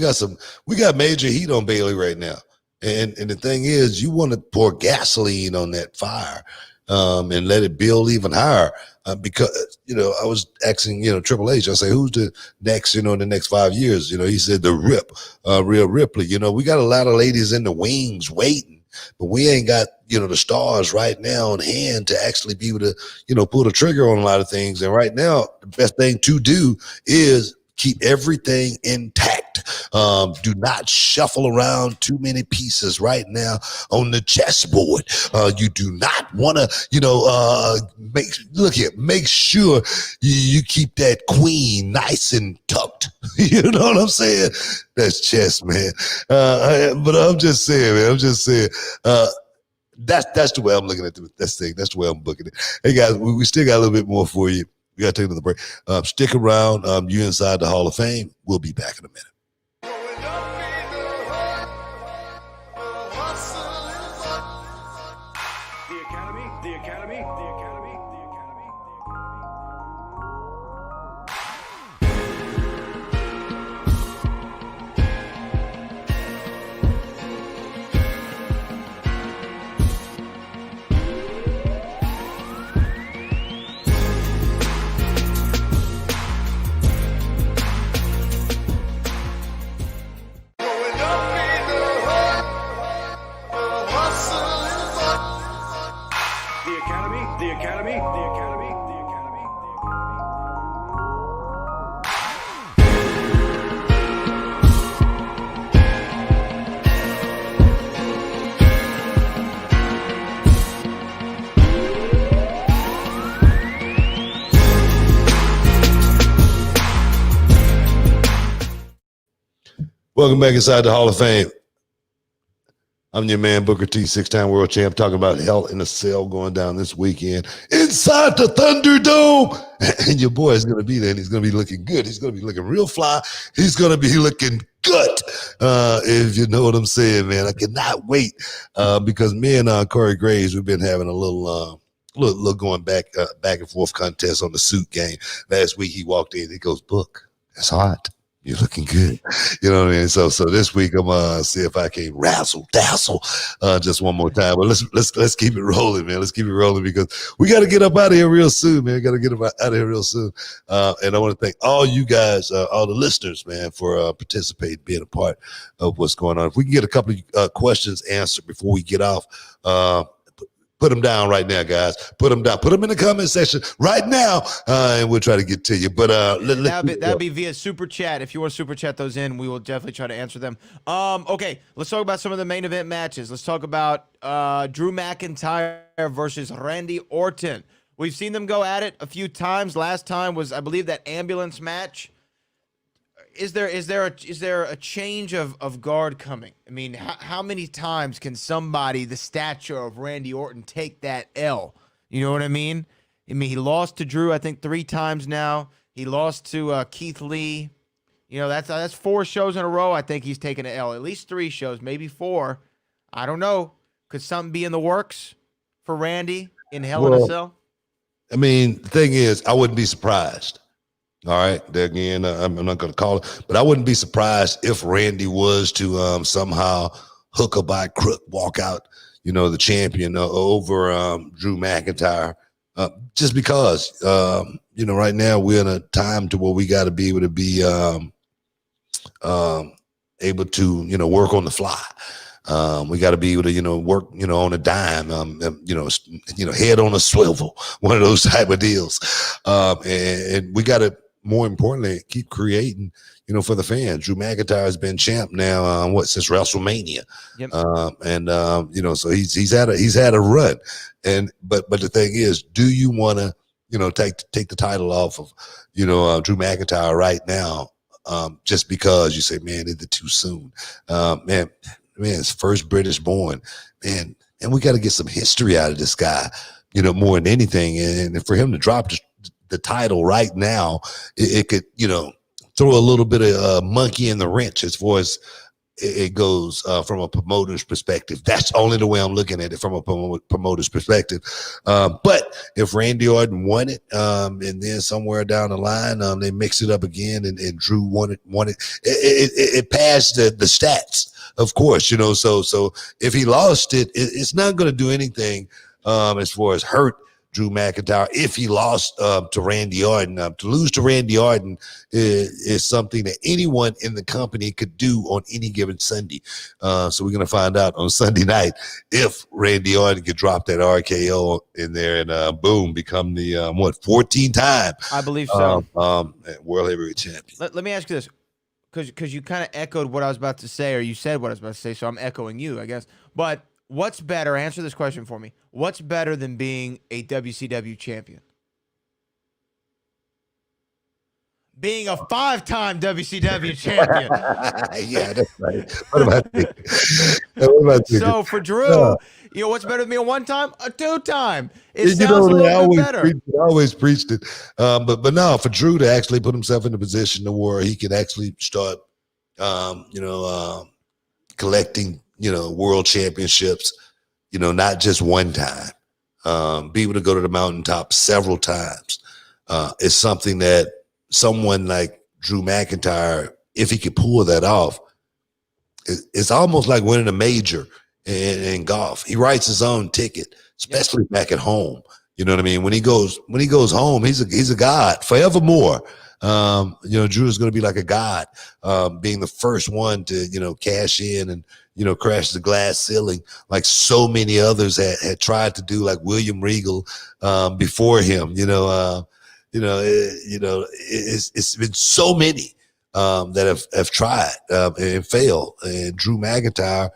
got major heat on Bailey right now. And the thing is, you want to pour gasoline on that fire. And let it build even higher. Because, I was asking, Triple H, I say, who's the next, in the next 5 years? He said the Rhea Ripley. We got a lot of ladies in the wings waiting, but we ain't got, the stars right now on hand to actually be able to, pull the trigger on a lot of things. And right now, the best thing to do is keep everything intact. Do not shuffle around too many pieces right now on the chessboard. You do not want to, make sure you keep that queen nice and tucked. You know what I'm saying? That's chess, man. But I'm just saying, man. That's the way I'm looking at this thing. That's the way I'm booking it. Hey guys, we still got a little bit more for you. We got to take another break. Stick around. You inside the Hall of Fame. We'll be back in a minute. Welcome back inside the Hall of Fame. I'm your man, Booker T, 6-time world champ, talking about Hell in a Cell going down this weekend inside the ThunderDome. And your boy is going to be there, and he's going to be looking good. He's going to be looking real fly. He's going to be looking good, if you know what I'm saying, man. I cannot wait because me and Corey Graves, we've been having a little going back and forth contest on the suit game. Last week he walked in, he goes, Book, it's hot. You're looking good. You know what I mean? So this week I'm gonna see if I can razzle dazzle just one more time. But let's keep it rolling, man. Let's keep it rolling because we got to get up out of here real soon, man. Got to get up out of here real soon. And I want to thank all you guys, all the listeners, man, for participating, being a part of what's going on. If we can get a couple of questions answered before we get off, put Put them down right now, guys. Put them down. Put them in the comment section right now, and we'll try to get to you. But that'd be via super chat. If you want to super chat those in, we will definitely try to answer them. Okay, let's talk about some of the main event matches. Let's talk about Drew McIntyre versus Randy Orton. We've seen them go at it a few times. Last time was, I believe, that ambulance match. Is there a change of guard coming? I mean, how many times can somebody the stature of Randy Orton take that L? You know what I mean? He lost to Drew, I think, 3 times now. He lost to Keith Lee. You know, that's 4 shows in a row. I think he's taken an L. At least 3 shows, maybe 4. I don't know. Could something be in the works for Randy in Hell in a Cell? I mean, the thing is, I wouldn't be surprised. All right, there again, I'm not going to call it, but I wouldn't be surprised if Randy was to somehow hook or by crook walk out, you know, the champion over Drew McIntyre, just because, you know, right now we're in a time to where we got to be able to be able to, you know, work on the fly. We got to be able to, you know, work, you know, on a dime, you know, head on a swivel, one of those type of deals, and we got to, more importantly, keep creating, you know, for the fans. Drew McIntyre has been champ now, since WrestleMania. Yep. You know, so he's had a run. But the thing is, do you want to, you know, take the title off of, you know, Drew McIntyre right now, just because you say, man, is it too soon? Man, it's first British born, man, and we got to get some history out of this guy, you know, more than anything. And for him to drop the title right now, it could, you know, throw a little bit of monkey in the wrench as far as it goes from a promoter's perspective. That's only the way I'm looking at it from a promoter's perspective. But if Randy Orton won it, and then somewhere down the line, they mix it up again, and Drew won it, it passed the stats, of course, you know. So if he lost it, it's not going to do anything as far as hurt Drew McIntyre. If he lost to Randy Orton, to lose to Randy Orton is something that anyone in the company could do on any given Sunday. So we're going to find out on Sunday night if Randy Orton could drop that RKO in there and boom, become the 14-time, I believe so, World Heavyweight Champion. Let me ask you this, because you kind of echoed what I was about to say, or you said what I was about to say, so I'm echoing you, I guess. But what's better? Answer this question for me. What's better than being a WCW champion? Being a 5-time WCW champion. Yeah, that's right. What about you? So for Drew, you know, what's better than being a 1-time? A 2-time. It sounds a little bit better. I always preached it. But no, for Drew to actually put himself in a position to where he could actually start, you know, collecting, you know, world championships, you know, not just one time, be able to go to the mountaintop several times, is something that someone like Drew McIntyre, if he could pull that off, it's almost like winning a major in golf. He writes his own ticket, especially back at home. You know what I mean? When he goes home, he's a god forevermore. You know, Drew is going to be like a god, being the first one to, you know, cash in and, you know, crash the glass ceiling like so many others had tried to do, like William Regal before him. It's been so many that have tried and failed. And Drew McIntyre,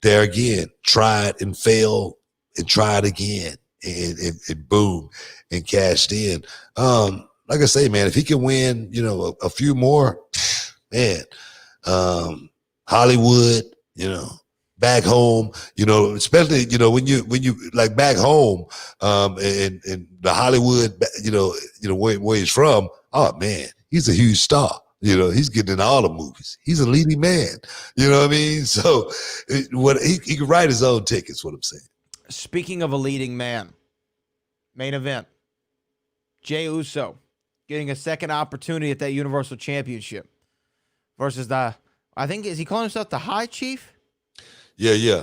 there again, tried and failed and tried again and boom, and cashed in. Like I say, man, if he can win, you know, a few more, man, Hollywood, you know, back home, you know, especially, you know, when you like back home, and the Hollywood, you know, where he's from, oh man, he's a huge star. You know, he's getting in all the movies. He's a leading man. You know what I mean? So he can write his own tickets, what I'm saying. Speaking of a leading man, main event, Jey Uso getting a second opportunity at that Universal Championship versus I think, is he calling himself the High Chief? Yeah.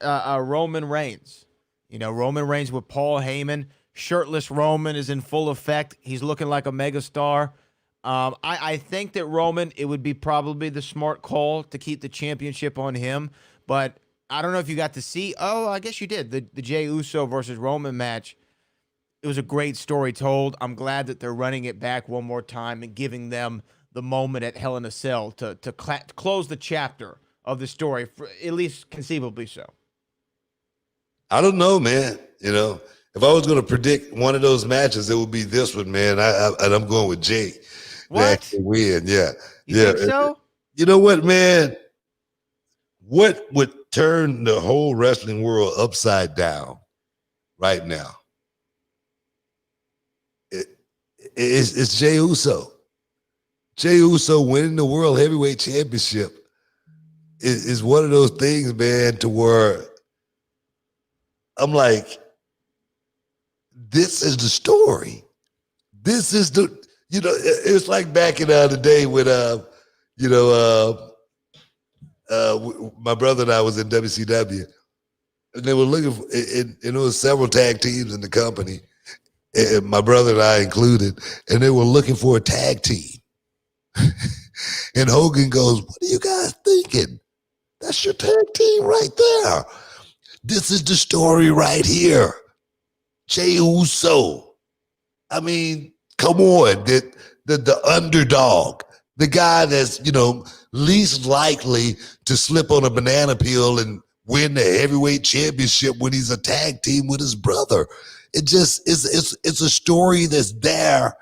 Roman Reigns. You know, Roman Reigns with Paul Heyman. Shirtless Roman is in full effect. He's looking like a megastar. I think that Roman, it would be probably the smart call to keep the championship on him. But I don't know if you got to see. Oh, I guess you did. The Jey Uso versus Roman match. It was a great story told. I'm glad that they're running it back one more time and giving them the moment at Hell in a Cell to close the chapter of the story, for, at least conceivably so. I don't know, man. You know, if I was going to predict one of those matches, it would be this one, man. And I'm going with Jay. What? To win, yeah. You think so? You know what, man? What would turn the whole wrestling world upside down right now? It's Jey Uso. Jey Uso winning the World Heavyweight Championship is one of those things, man, to where I'm like, this is the story. This is the, you know, it's like back in the day when, my brother and I was in WCW, and they were looking for, and there was several tag teams in the company, and my brother and I included, and they were looking for a tag team. And Hogan goes, "What are you guys thinking? That's your tag team right there. This is the story right here. Jey Uso. I mean, come on, the underdog, the guy that's, you know, least likely to slip on a banana peel and win the heavyweight championship when he's a tag team with his brother. It just is, it's a story that's there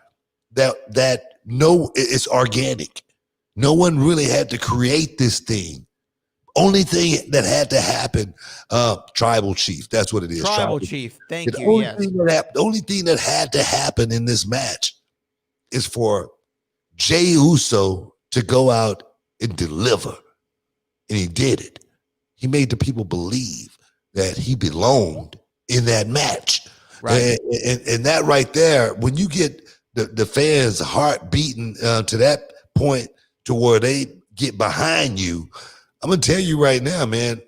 it's organic. No one really had to create this thing. Only thing that had to happen, tribal chief. That's what it is. Tribal chief. Thank you. Yes. The only thing that had to happen in this match is for Jey Uso to go out and deliver. And he did it. He made the people believe that he belonged in that match. Right. And that right there, when you get the fans' heart beating to that point to where they get behind you, I'm gonna tell you right now, man,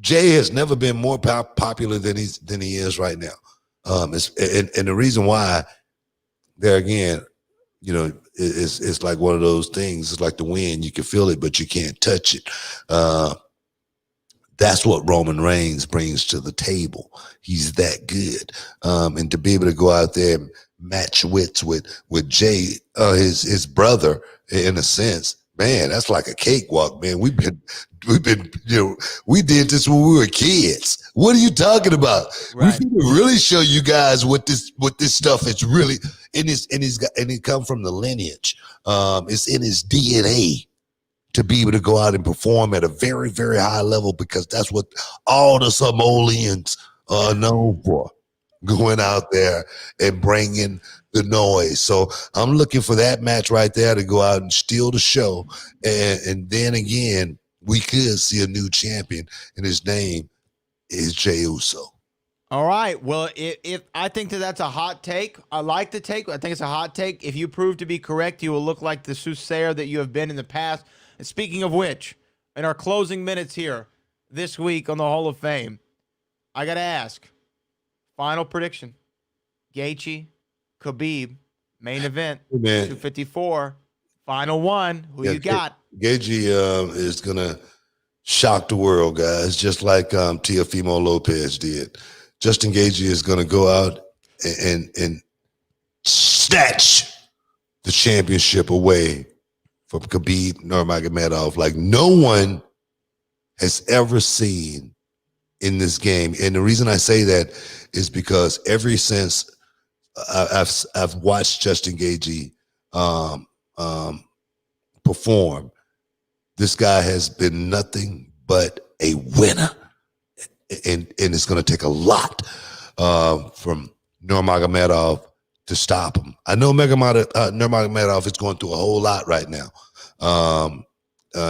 Jay has never been more popular than he is right now. And the reason why, there again, you know, it's like one of those things. It's like the wind; you can feel it, but you can't touch it. That's what Roman Reigns brings to the table. He's that good, and to be able to go out there and match wits with Jay, his brother, in a sense. Man, that's like a cakewalk, man. We've been, you know, we did this when we were kids. What are you talking about? Right. We can really show you guys what this stuff is really, and it come from the lineage. It's in his DNA to be able to go out and perform at a very, very high level, because that's what all the Somalians are known for. Going out there and bringing the noise. So I'm looking for that match right there to go out and steal the show. And then again, we could see a new champion, and his name is Jey Uso. All right. Well, if I think that's a hot take, I like the take. I think it's a hot take. If you prove to be correct, you will look like the soothsayer that you have been in the past. And speaking of which, in our closing minutes here this week on the Hall of Fame, I got to ask, final prediction: Gaethje, Khabib, main event, 254, final one. Who you got? Gaethje is gonna shock the world, guys, just like Teofimo Lopez did. Justin Gaethje is gonna go out and snatch the championship away from Khabib Nurmagomedov like no one has ever seen in this game. And the reason I say that is because ever since I've watched Justin Gaethje perform, this guy has been nothing but a winner, and it's going to take a lot from Nurmagomedov to stop him. I know Nurmagomedov is going through a whole lot right now.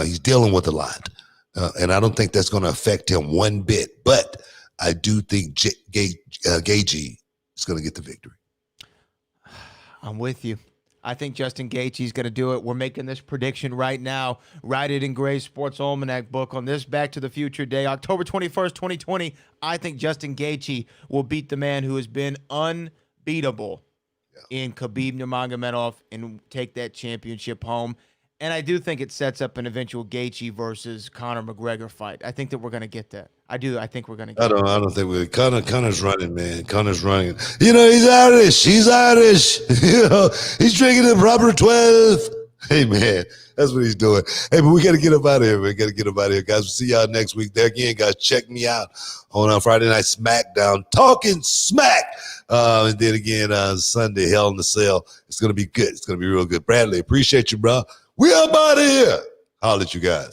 He's dealing with a lot. And I don't think that's going to affect him one bit. But I do think Gaethje is going to get the victory. I'm with you. I think Justin Gaethje is going to do it. We're making this prediction right now. Write it in Gray's Sports Almanac book on this Back to the Future Day, October 21st, 2020. I think Justin Gaethje will beat the man who has been unbeatable in Khabib Nurmagomedov and take that championship home. And I do think it sets up an eventual Gaethje versus Conor McGregor fight. I think that we're going to get that. I do. I think we're going to get I don't think we're Connor's running, man. Connor's running. You know, he's Irish. He's Irish. You know, he's drinking the proper 12. Hey, man, that's what he's doing. Hey, but we got to get up out of here, man. Got to get up out of here, guys. We'll see y'all next week. There again, guys, check me out on Friday Night SmackDown, Talking Smack. And then again, Sunday, Hell in the Cell. It's going to be good. It's going to be real good. Bradley, appreciate you, bro. We up out of here. I'll let you guys.